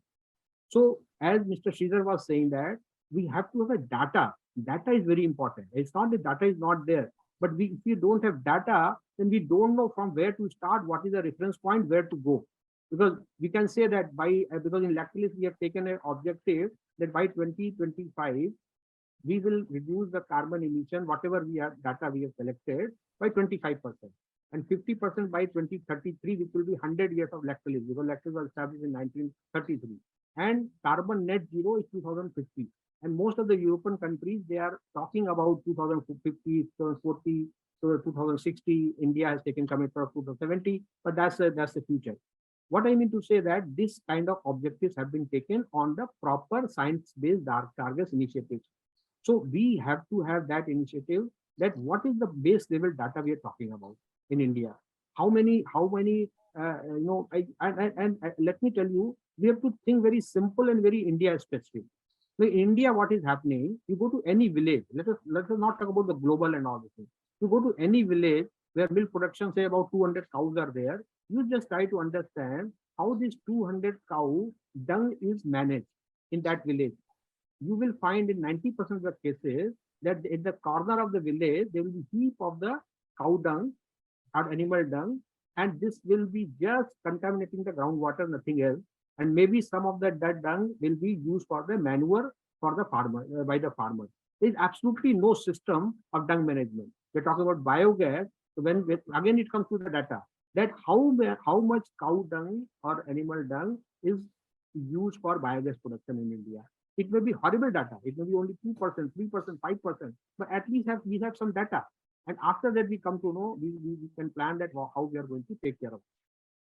So as Mr. Sridhar was saying that we have to have a data. Data is very important. It's not that data is not there, but if we don't have data, then we don't know from where to start, what is the reference point, where to go. Because we can say that because in Lactalis we have taken an objective that by 2025, we will reduce the carbon emission, whatever data we have collected, by 25%. And 50% by 2033, which will be 100 years of Lactalis, because Lactalis was established in 1933. And carbon net zero is 2050. And most of the European countries, they are talking about 2050, 2040, 2060. India has taken commitment of 2070, but that's the future. What I mean to say that this kind of objectives have been taken on the proper science-based targets initiatives. So we have to have that initiative, that what is the base level data we are talking about in India? How many, and let me tell you, we have to think very simple and very India specific. So in India, what is happening? You go to any village. Let us not talk about the global and all this thing. You go to any village where milk production, say about 200 cows are there. You just try to understand how this 200 cow dung is managed in that village. You will find in 90% of the cases that in the corner of the village, there will be heap of the cow dung or animal dung, and this will be just contaminating the groundwater, nothing else. And maybe some of that dung will be used for the manure for the farmer, by the farmer. There is absolutely no system of dung management. We're talking about biogas. So again it comes to the data, that how much cow dung or animal dung is used for biogas production in India. It may be horrible data. It may be only 2%, 3%, 5%, but at least we have some data. And after that, we come to know, we can plan that how we are going to take care of it.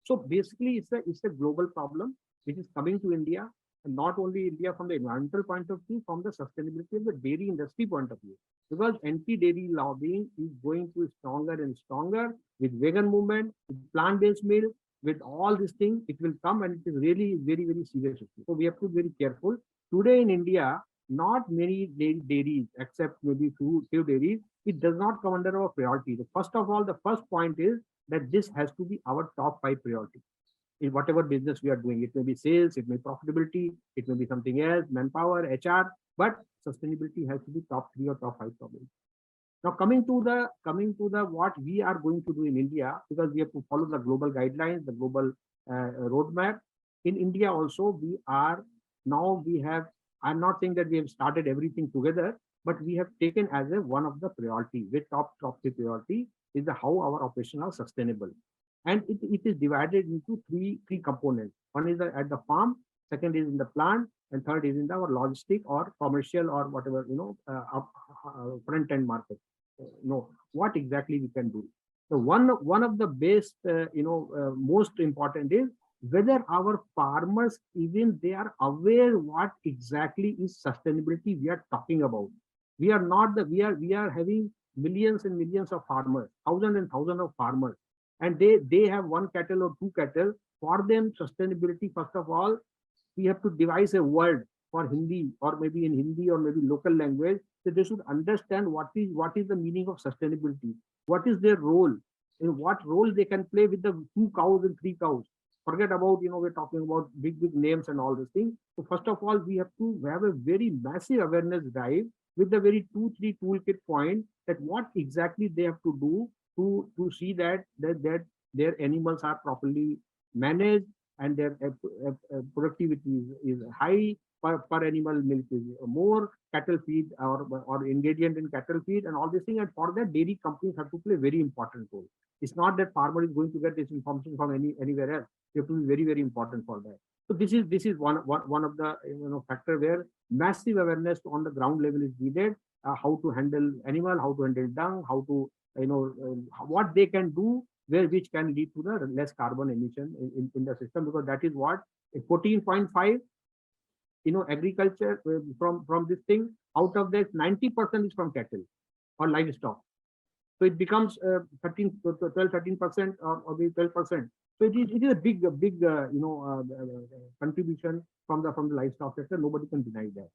So basically, it's a global problem which is coming to India, and not only India from the environmental point of view, from the sustainability of the dairy industry point of view. because anti-dairy lobbying is going to be stronger and stronger with vegan movement, with plant-based milk, with all these things. It will come, and it is really very, very serious issue. So we have to be very careful. Today in India, not many dairies, except maybe few dairies, it does not come under our priority. First of all, the first point is that this has to be our top 5 priority in whatever business we are doing. It may be sales, it may be profitability, it may be something else, manpower, HR, but sustainability has to be top 3 or top 5 problems. Now coming to the what we are going to do in India, because we have to follow the global guidelines, the global roadmap. In India also, we have, I'm not saying that we have started everything together, but we have taken as a one of the priority, with top 3 priority is the how our operations are sustainable. And it is divided into three components. One is at the farm, second is in the plant, and third is in our logistic or commercial or whatever, front end market. What exactly we can do. So one of the best, most important is whether our farmers, even they are aware what exactly is sustainability we are talking about. We are having millions and millions of farmers, thousands and thousands of farmers, and they have 1 cattle or 2 cattle. For them, sustainability, first of all, we have to devise a word for Hindi, or maybe in Hindi or maybe local language, that they should understand what is the meaning of sustainability, what is their role, and what role they can play with the 2 cows and 3 cows. Forget about, we're talking about big names and all these things. So first of all, we have to have a very massive awareness drive with the very 2-3 toolkit point, that what exactly they have to do to see that their animals are properly managed and their productivity is high, per animal milk is more, cattle feed or ingredient in cattle feed and all these things. And for that, dairy companies have to play a very important role. It's not that farmer is going to get this information from anywhere else. You have to be very, very important for that. So this is one of the factor where massive awareness on the ground level is needed. How to handle animal, how to handle dung, how to what they can do, which can lead to the less carbon emission in the system, because that is what 14.5 agriculture from this thing, out of that 90% is from cattle or livestock. So it becomes 13% or maybe 12%. So it is a big contribution from the livestock sector. Nobody can deny that.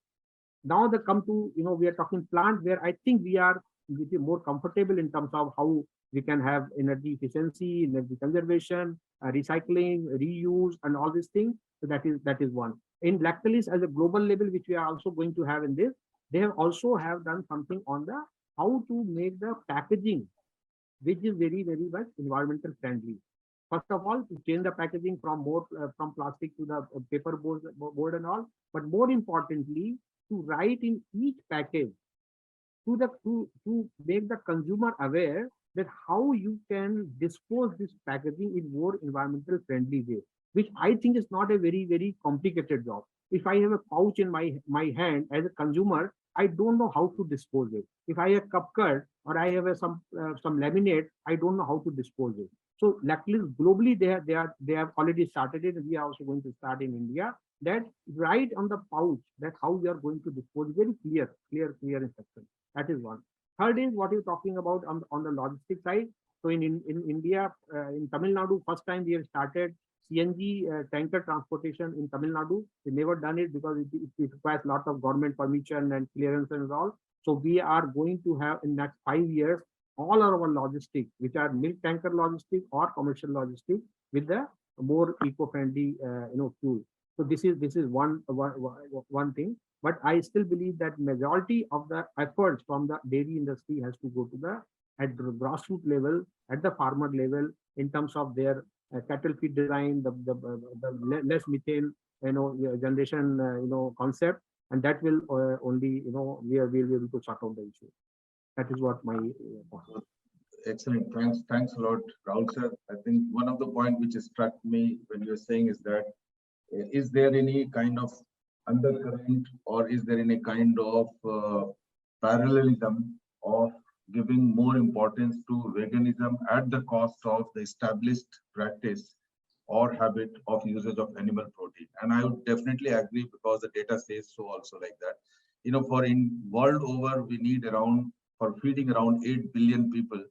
Now they come to, we are talking plant, where I think we are more comfortable in terms of how we can have energy efficiency, energy conservation, recycling, reuse, and all these things. So that is one. In Lactalis, as a global level, which we are also going to have in this, they have also done something on the how to make the packaging, which is very, very much environmental friendly. First of all, to change the packaging from plastic to the paper board and all, but more importantly, to write in each package to make the consumer aware that how you can dispose this packaging in more environmental friendly way, which I think is not a very, very complicated job. If I have a pouch in my hand as a consumer, I don't know how to dispose it. If I have cup cut or I have some laminate, I don't know how to dispose it. So luckily, globally, they have already started it, and we are also going to start in India. That right on the pouch, that how we are going to dispose, very clear instruction. That is one. Third is what you're talking about on the logistic side. So in India, in Tamil Nadu, first time we have started CNG tanker transportation in Tamil Nadu. We never done it because it requires a lot of government permission and clearance and all. So we are going to have in next 5 years all our logistics, which are milk tanker logistics or commercial logistics, with the more eco-friendly fuel. So this is one thing. But I still believe that majority of the efforts from the dairy industry has to go to at the grassroots level, at the farmer level, in terms of their cattle feed design, the less methane, generation, concept, and that will only, we will be able to sort out the issue. That is what my point. Excellent. Thanks a lot, Rahul sir. I think one of the points which struck me when you were saying is that, is there any kind of undercurrent, or is there any kind of parallelism of giving more importance to veganism at the cost of the established practice or habit of usage of animal protein? And I would definitely agree, because the data says so also like that. For in world over, we need around for feeding around 8 billion people,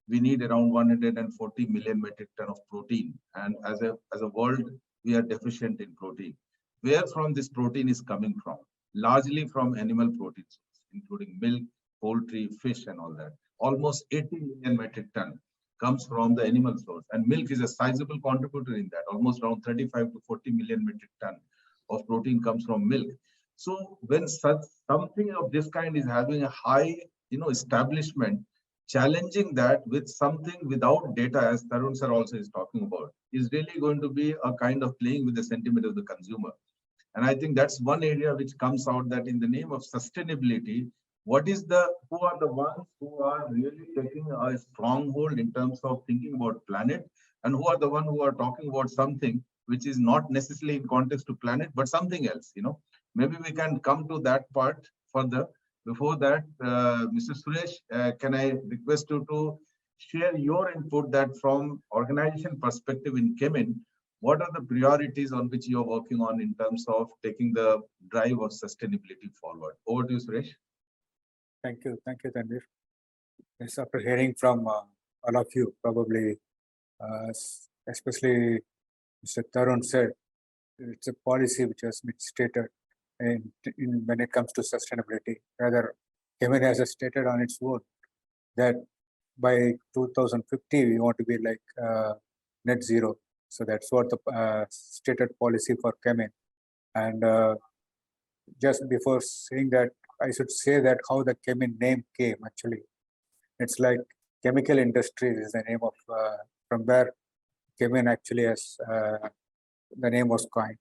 we need around 140 million metric ton of protein. And as a world, we are deficient in protein. Where from this protein is coming from? Largely from animal proteins, including milk, poultry, fish, and all that. Almost 80 million metric ton comes from the animal source. And milk is a sizable contributor in that. Almost around 35 to 40 million metric ton of protein comes from milk. So when something of this kind is having a high, establishment, challenging that with something without data, as Tarun sir also is talking about, is really going to be a kind of playing with the sentiment of the consumer. And I think that's one area which comes out, that in the name of sustainability, who are the ones who are really taking a stronghold in terms of thinking about planet, and who are the ones who are talking about something which is not necessarily in context to planet, but something else, Maybe we can come to that part further. Before that, Mr. Suresh, can I request you to share your input that from organization perspective in Kemin, what are the priorities on which you are working on in terms of taking the drive of sustainability forward? Over to you, Suresh. Thank you, Tanvir. Yes, after hearing from all of you, probably, especially Mr. Tarun said, it's a policy which has been stated when it comes to sustainability. Rather, Kemin has stated on its own that by 2050 we want to be like net zero. So that's what the stated policy for Kemin. And just before saying that, I should say that how the Kemin name came actually. It's like chemical industries is the name of from where Kemin actually has the name was coined.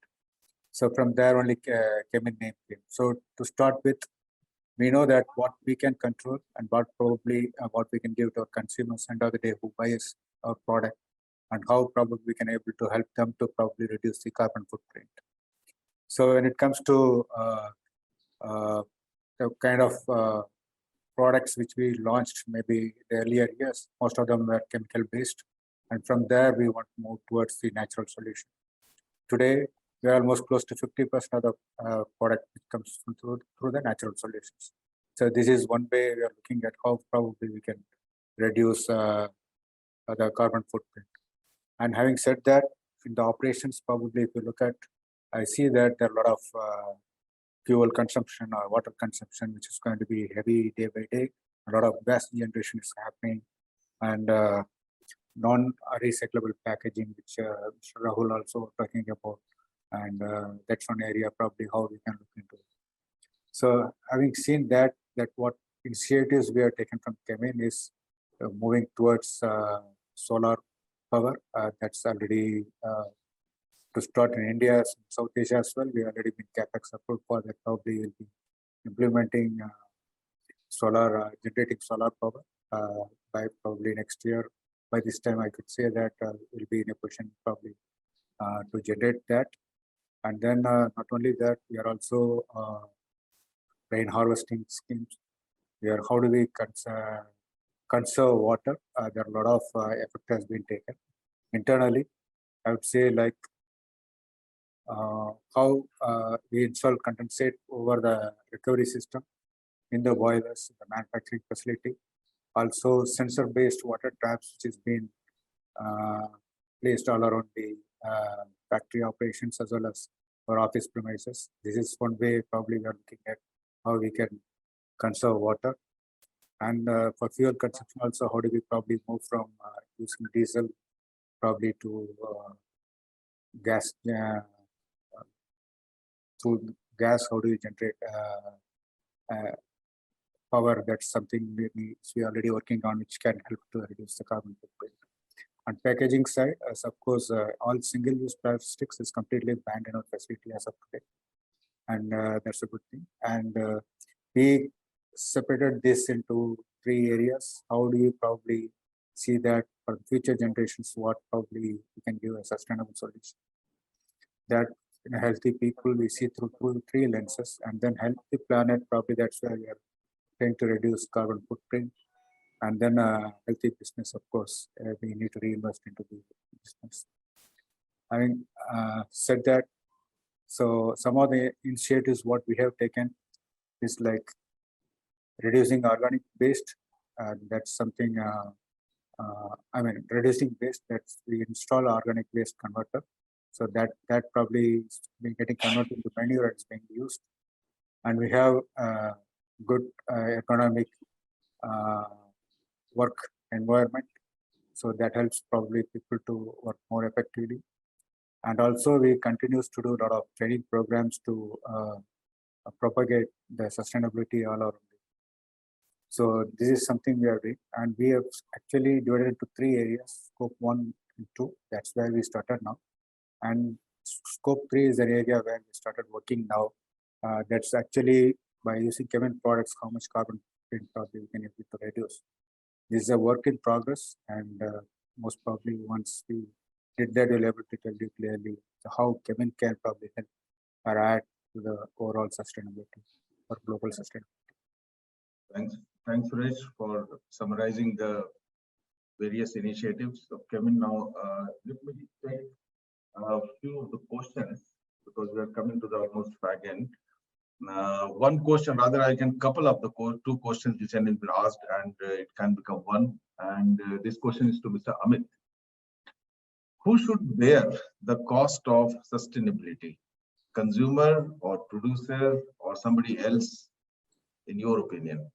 So from there only Kemin name came. So to start with, we know that what we can control and what probably what we can give to our consumers end of the day who buys our product, and how probably we can able to help them to probably reduce the carbon footprint. So when it comes to the kind of products which we launched maybe the earlier years, most of them were chemical based, and from there we want to move towards the natural solution. Today we are almost close to 50% of the product which comes through the natural solutions. So this is one way we are looking at how probably we can reduce the carbon footprint. And having said that, in the operations, probably if you look at, I see that there are a lot of fuel consumption or water consumption, which is going to be heavy day by day. A lot of gas generation is happening, and non-recyclable packaging, which Mr. Rahul also talking about, and that's one area probably how we can look into it. So having seen that what initiatives we are taken from Kemin is moving towards solar power. That's already to start in India, South Asia as well. We already been capex approved for that. Probably will be implementing generating solar power by probably next year. By this time, I could say that we'll be in a position probably to generate that. And then not only that, we are also rain harvesting schemes. How do we conserve water? There are a lot of effort has been taken internally. I would say like how we install condensate over the recovery system in the boilers, in the manufacturing facility. Also sensor-based water traps, which has been placed all around the factory operations as well as for office premises. This is one way probably we are looking at how we can conserve water. And for fuel consumption also, how do we probably move from using diesel probably to gas, through gas, how do we generate power? That's something we are already working on, which can help to reduce the carbon footprint. On packaging side, as of course, all single-use plastics is completely banned in our facility as of today, and that's a good thing. And we separated this into 3 areas. How do you probably see that for future generations, what probably we can give a sustainable solution? That in a healthy people, we see through 3 lenses, and then healthy planet, probably that's where we are trying to reduce carbon footprint. And then healthy business, of course, we need to reinvest into the business. Having said that, so some of the initiatives what we have taken is like reducing organic waste. That's something. Reducing waste. That's we install organic waste converter, so that probably is getting converted into manure and it's being used. And we have good economic work environment, so that helps probably people to work more effectively. And also we continues to do a lot of training programs to propagate the sustainability all around. So this is something we are doing, and we have actually divided into 3 areas: scope 1 and 2. That's where we started now, and scope 3 is an area where we started working now. That's actually by using Kemin products, how much carbon footprint probably we can able to reduce. This is a work in progress, and most probably once we did that, we'll be able to tell you clearly how Kemin can probably help or add to the overall sustainability or global sustainability. Thanks, Suresh, for summarizing the various initiatives of Kemin. Now, let me take a few of the questions because we are coming to the almost fag end. One question, rather, I can couple up the 2 questions which have been asked, and it can become one. And this question is to Mr. Amit. Who should bear the cost of sustainability? Consumer or producer or somebody else, in your opinion?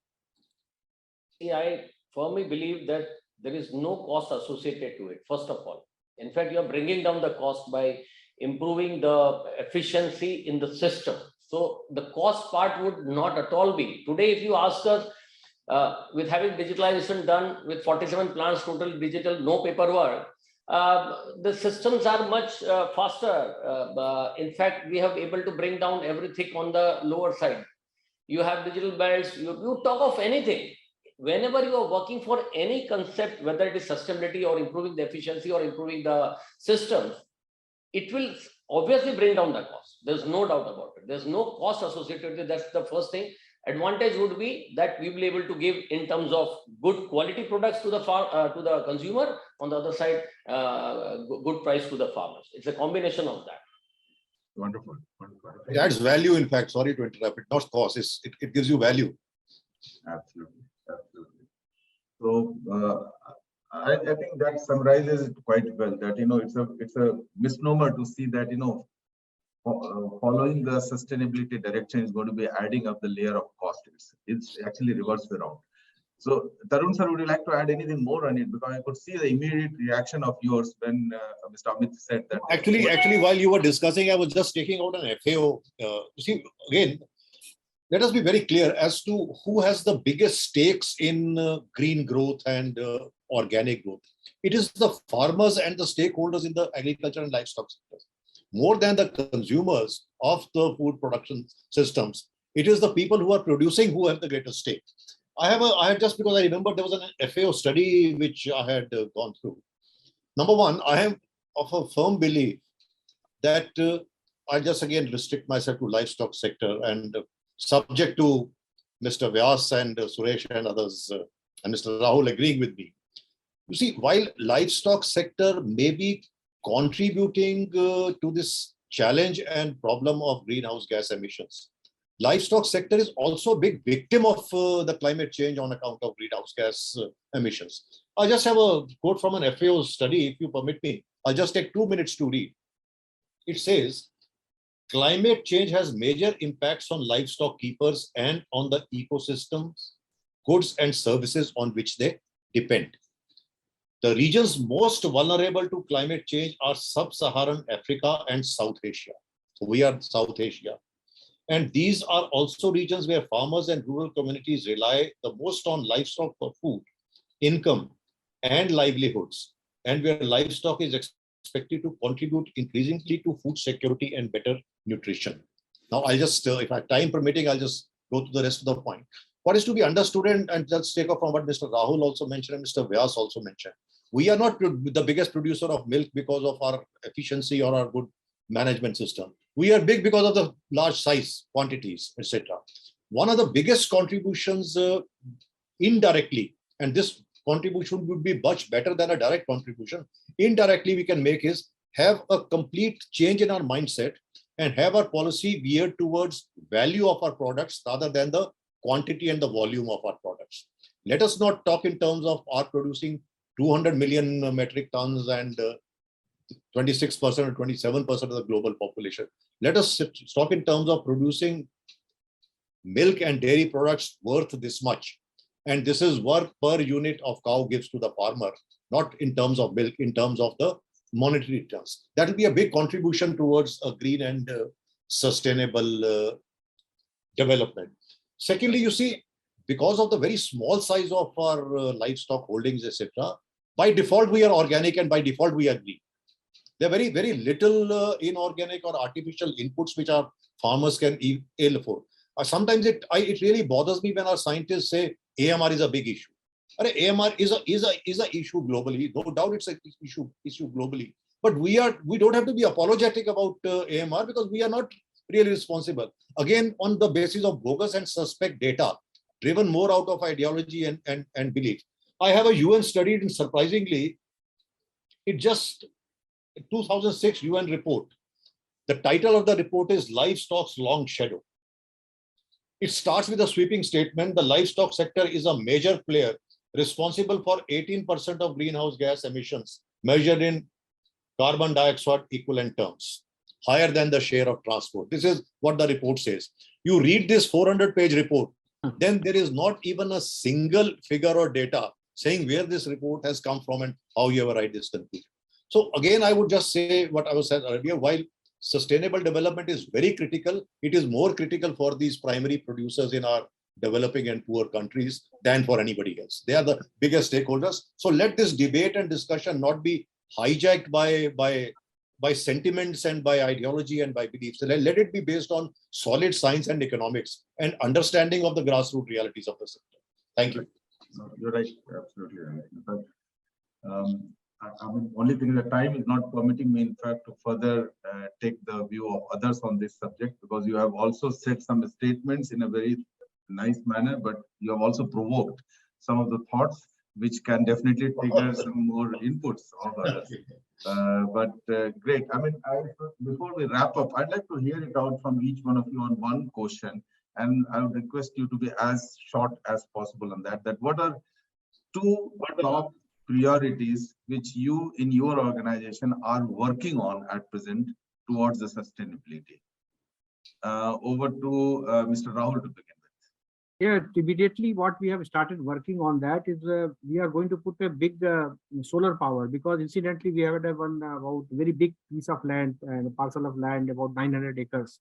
See, I firmly believe that there is no cost associated to it, first of all. In fact, you're bringing down the cost by improving the efficiency in the system. So the cost part would not at all be. Today, if you ask us, with having digitalization done with 47 plants, total digital, no paperwork, the systems are much faster. In fact, we have able to bring down everything on the lower side. You have digital belts, you talk of anything. Whenever you are working for any concept, whether it is sustainability or improving the efficiency or improving the systems, it will obviously bring down the cost. There's no doubt about it. There's no cost associated with it. That's the first thing. Advantage would be that we will be able to give in terms of good quality products to the consumer. On the other side, good price to the farmers. It's a combination of that. Wonderful. It adds value, in fact. Sorry to interrupt. It not cost. It gives you value. Absolutely. So I think that summarizes it quite well. That it's a misnomer to see that following the sustainability direction is going to be adding up the layer of cost. It's actually reversed around. So Tarun sir, would you like to add anything more on it? Because I could see the immediate reaction of yours when Mr. Amit said that. Actually, while you were discussing, I was just taking out an FAO. See, again, let us be very clear as to who has the biggest stakes in green growth and organic growth. It is the farmers and the stakeholders in the agriculture and livestock sectors. More than the consumers of the food production systems, it is the people who are producing who have the greatest stake. I have just because I remember there was an FAO study which I had gone through. Number one, I am of a firm belief that I just again restrict myself to livestock sector and subject to Mr. Vyas and Suresh and others and Mr. Rahul agreeing with me. You see, while livestock sector may be contributing to this challenge and problem of greenhouse gas emissions, livestock sector is also a big victim of the climate change on account of greenhouse gas emissions. I just have a quote from an FAO study, if you permit me. I'll just take 2 minutes to read. It says, climate change has major impacts on livestock keepers and on the ecosystems, goods and services on which they depend. The regions most vulnerable to climate change are Sub-Saharan Africa and South Asia. So we are South Asia. And these are also regions where farmers and rural communities rely the most on livestock for food, income, and livelihoods, and where livestock is expected to contribute increasingly to food security and better nutrition. Now, I'll just, if I have time permitting, I'll just go to the rest of the point. What is to be understood, and let's take off from what Mr. Rahul also mentioned and Mr. Vyas also mentioned. We are not the biggest producer of milk because of our efficiency or our good management system. We are big because of the large size, quantities, etc. One of the biggest contributions indirectly, and this contribution would be much better than a direct contribution, indirectly we can make is have a complete change in our mindset and have our policy geared towards value of our products rather than the quantity and the volume of our products. Let us not talk in terms of our producing 200 million metric tons and 26% or 27% of the global population. Let us talk in terms of producing milk and dairy products worth this much. And this is work per unit of cow gives to the farmer, not in terms of milk, in terms of the monetary terms. That will be a big contribution towards a green and sustainable development. Secondly, you see, because of the very small size of our livestock holdings, etc., by default we are organic and by default we are green. There are very, very little inorganic or artificial inputs which our farmers can ill afford. Sometimes it really bothers me when our scientists say AMR is a big issue. AMR is a issue globally. No doubt it's an issue globally. But we don't have to be apologetic about AMR because we are not really responsible. Again, on the basis of bogus and suspect data, driven more out of ideology and belief. I have a UN study, and surprisingly, it just 2006 UN report. The title of the report is Livestock's Long Shadow. It starts with a sweeping statement. The livestock sector is a major player responsible for 18% of greenhouse gas emissions measured in carbon dioxide equivalent terms, higher than the share of transport. This is what the report says. You read this 400-page report, then there is not even a single figure or data saying where this report has come from and how you ever write this conclusion. So again, I would just say what I was saying earlier, while sustainable development is very critical, it is more critical for these primary producers in our developing and poor countries than for anybody else. They are the biggest stakeholders. So let this debate and discussion not be hijacked by sentiments and by ideology and by beliefs. Let it be based on solid science and economics and understanding of the grassroots realities of the sector. Thank you. You're right, absolutely right. But I mean, only thing the time is not permitting me, in fact, to further take the view of others on this subject, because you have also said some statements in a very nice manner, but you have also provoked some of the thoughts which can definitely trigger some more inputs of others. Great. I mean, before we wrap up, I'd like to hear it out from each one of you on one question, and I would request you to be as short as possible on that. That what are two top priorities which you in your organization are working on at present towards the sustainability? Over to Mr. Rahul to begin with. Yeah, immediately what we have started working on that is we are going to put a big solar power, because incidentally we have one about very big piece of land and a parcel of land about 900 acres,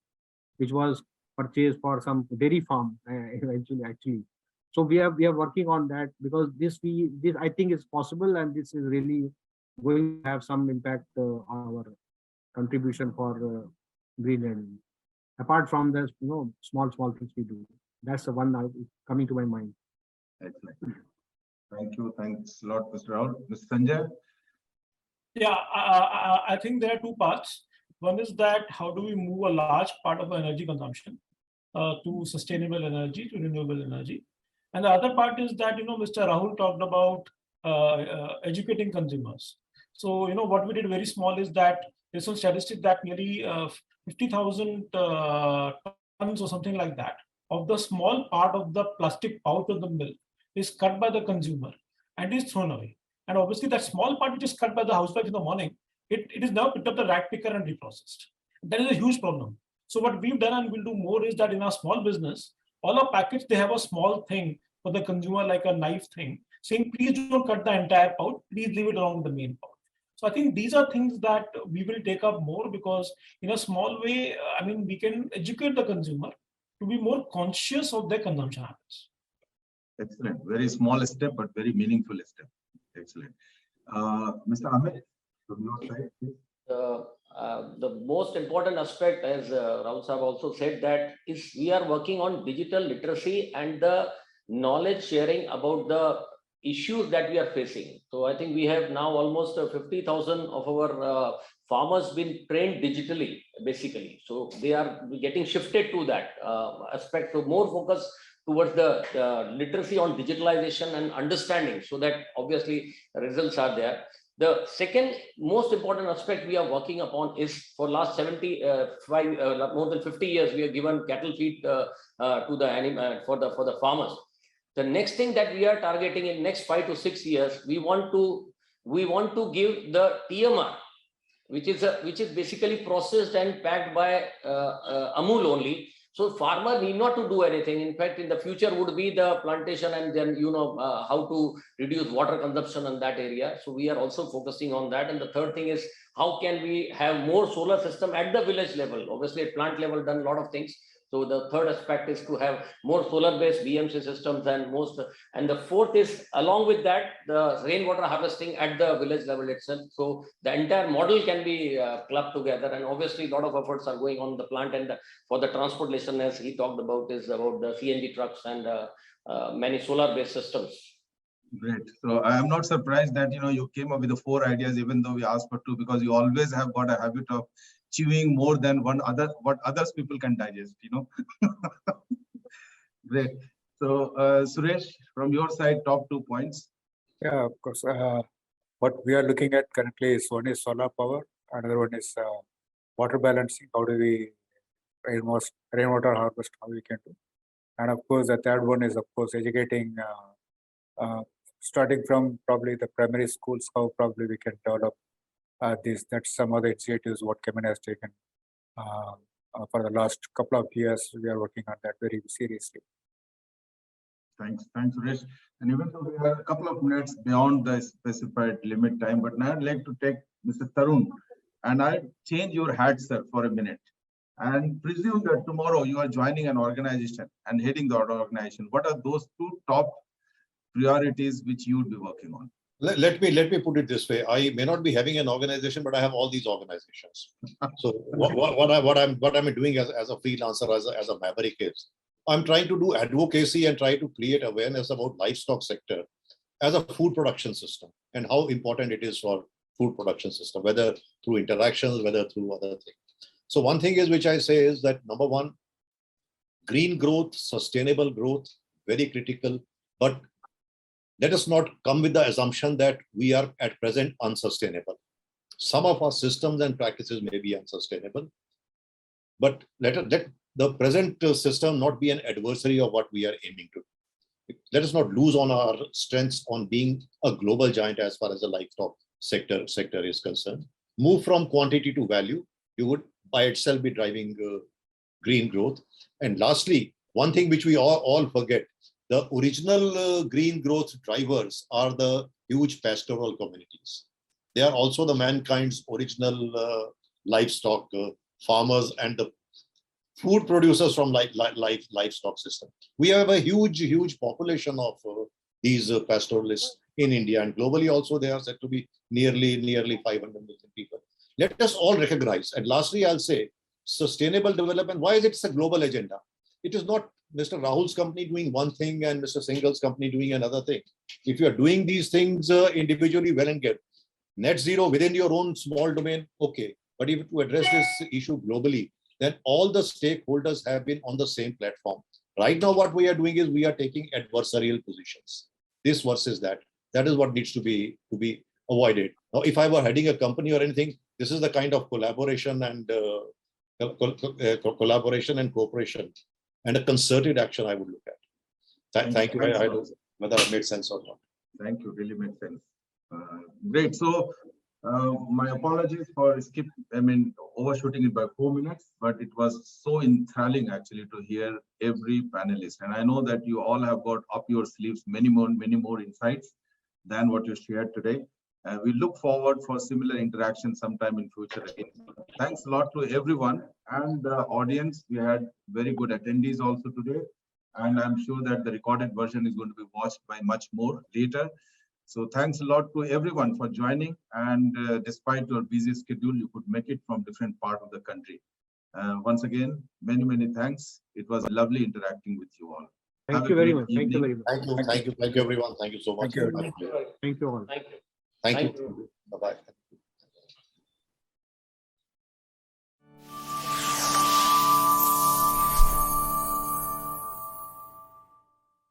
which was purchased for some dairy farm eventually actually. So we are working on that, because this I think is possible, and this is really going to have some impact on our contribution for green energy. Apart from the small things we do, that's the one now coming to my mind. Excellent. Thank you. Thanks a lot, Mr. Rahul. Mr. Sanjay. Yeah, I think there are two parts. One is that how do we move a large part of our energy consumption to sustainable energy, to renewable energy. And the other part is that, Mr. Rahul talked about educating consumers. So, what we did very small is that there's some statistic that nearly 50,000 tons or something like that of the small part of the plastic pouch of the milk is cut by the consumer and is thrown away. And obviously that small part which is cut by the housewife in the morning, it is now picked up the rat picker and reprocessed. That is a huge problem. So what we've done and we'll do more is that in our small business, all our packets, they have a small thing for the consumer, like a knife thing, saying, please don't cut the entire pouch, please leave it along with the main pouch. So I think these are things that we will take up more, because in a small way, I mean, we can educate the consumer to be more conscious of their consumption habits. Excellent. Very small step, but very meaningful step. Excellent. Mr. Amit, from your side, please. The most important aspect, as Rahul Sahab also said, that is we are working on digital literacy and the knowledge sharing about the issues that we are facing. So I think we have now almost 50,000 of our farmers been trained digitally, basically. So they are getting shifted to that aspect, to more focus towards the literacy on digitalization and understanding, so that obviously results are there. The second most important aspect we are working upon is for last more than 50 years, we have given cattle feed to the animal for the farmers. The next thing that we are targeting in next 5 to 6 years, we want to give the TMR, which is basically processed and packed by AMUL only. So farmer need not to do anything. In fact, in the future would be the plantation and then how to reduce water consumption in that area. So we are also focusing on that. And the third thing is how can we have more solar system at the village level? Obviously at plant level done a lot of things. So the third aspect is to have more solar-based BMC systems and the fourth is along with that, the rainwater harvesting at the village level itself. So the entire model can be clubbed together, and obviously a lot of efforts are going on the plant and for the transportation, as he talked about, is about the CNG trucks and many solar-based systems. Great. So I am not surprised that you came up with the 4 ideas, even though we asked for 2, because you always have got a habit of chewing more than what others people can digest. Great. So Suresh, from your side, top 2 points. Yeah, of course. What we are looking at currently is one is solar power, another one is water balancing. How do we rainwater harvest? How we can do? And of course, the third one is of course educating. Starting from probably the primary schools, how probably we can develop this. That's some of the initiatives what Kemin has taken for the last couple of years. We are working on that very seriously. Thanks, Suresh. And even though we have a couple of minutes beyond the specified limit time, but now I'd like to take Mr. Tarun, and I change your hat, sir, for a minute, and presume that tomorrow you are joining an organization and heading the organization. What are those 2 top priorities which you would be working on? Let me put it this way. I may not be having an organization, but I have all these organizations. So what I'm doing as a freelancer, as a maverick is, I'm trying to do advocacy and try to create awareness about livestock sector as a food production system and how important it is for food production system, whether through interactions, whether through other things. So one thing is which I say is that number 1, green growth, sustainable growth, very critical, but let us not come with the assumption that we are at present unsustainable. Some of our systems and practices may be unsustainable, but let the present system not be an adversary of what we are aiming to. Let us not lose on our strengths on being a global giant as far as the livestock sector is concerned. Move from quantity to value. You would by itself be driving green growth. And lastly, one thing which we all forget, the original green growth drivers are the huge pastoral communities. They are also the mankind's original livestock farmers and the food producers from livestock system. We have a huge population of these pastoralists in India, and globally also they are said to be nearly 500 million people. Let us all recognize. And lastly, I'll say sustainable development. Why is it a global agenda? It is not Mr. Rahul's company doing one thing and Mr. Singhal's company doing another thing. If you are doing these things individually, well and good. Net zero within your own small domain, okay. But if to address this issue globally, then all the stakeholders have been on the same platform. Right now, what we are doing is we are taking adversarial positions. This versus that. That is what needs to be avoided. Now, if I were heading a company or anything, this is the kind of collaboration and cooperation and a concerted action I would look at. Thank you. I don't know whether I made sense or not. Thank you. Really made sense. Great. So my apologies for overshooting it by 4 minutes, but it was so enthralling actually to hear every panelist. And I know that you all have got up your sleeves many more insights than what you shared today. We look forward for similar interaction sometime in future again. Thanks a lot to everyone and the audience. We had very good attendees also today, and I'm sure that the recorded version is going to be watched by much more later. So thanks a lot to everyone for joining, and despite your busy schedule, you could make it from different part of the country. Once again, many thanks. It was lovely interacting with you all. Thank you very much. Thank you very much. Thank you everyone. Thank you so much. Thank you. Thank you all. Thank you. Thank you.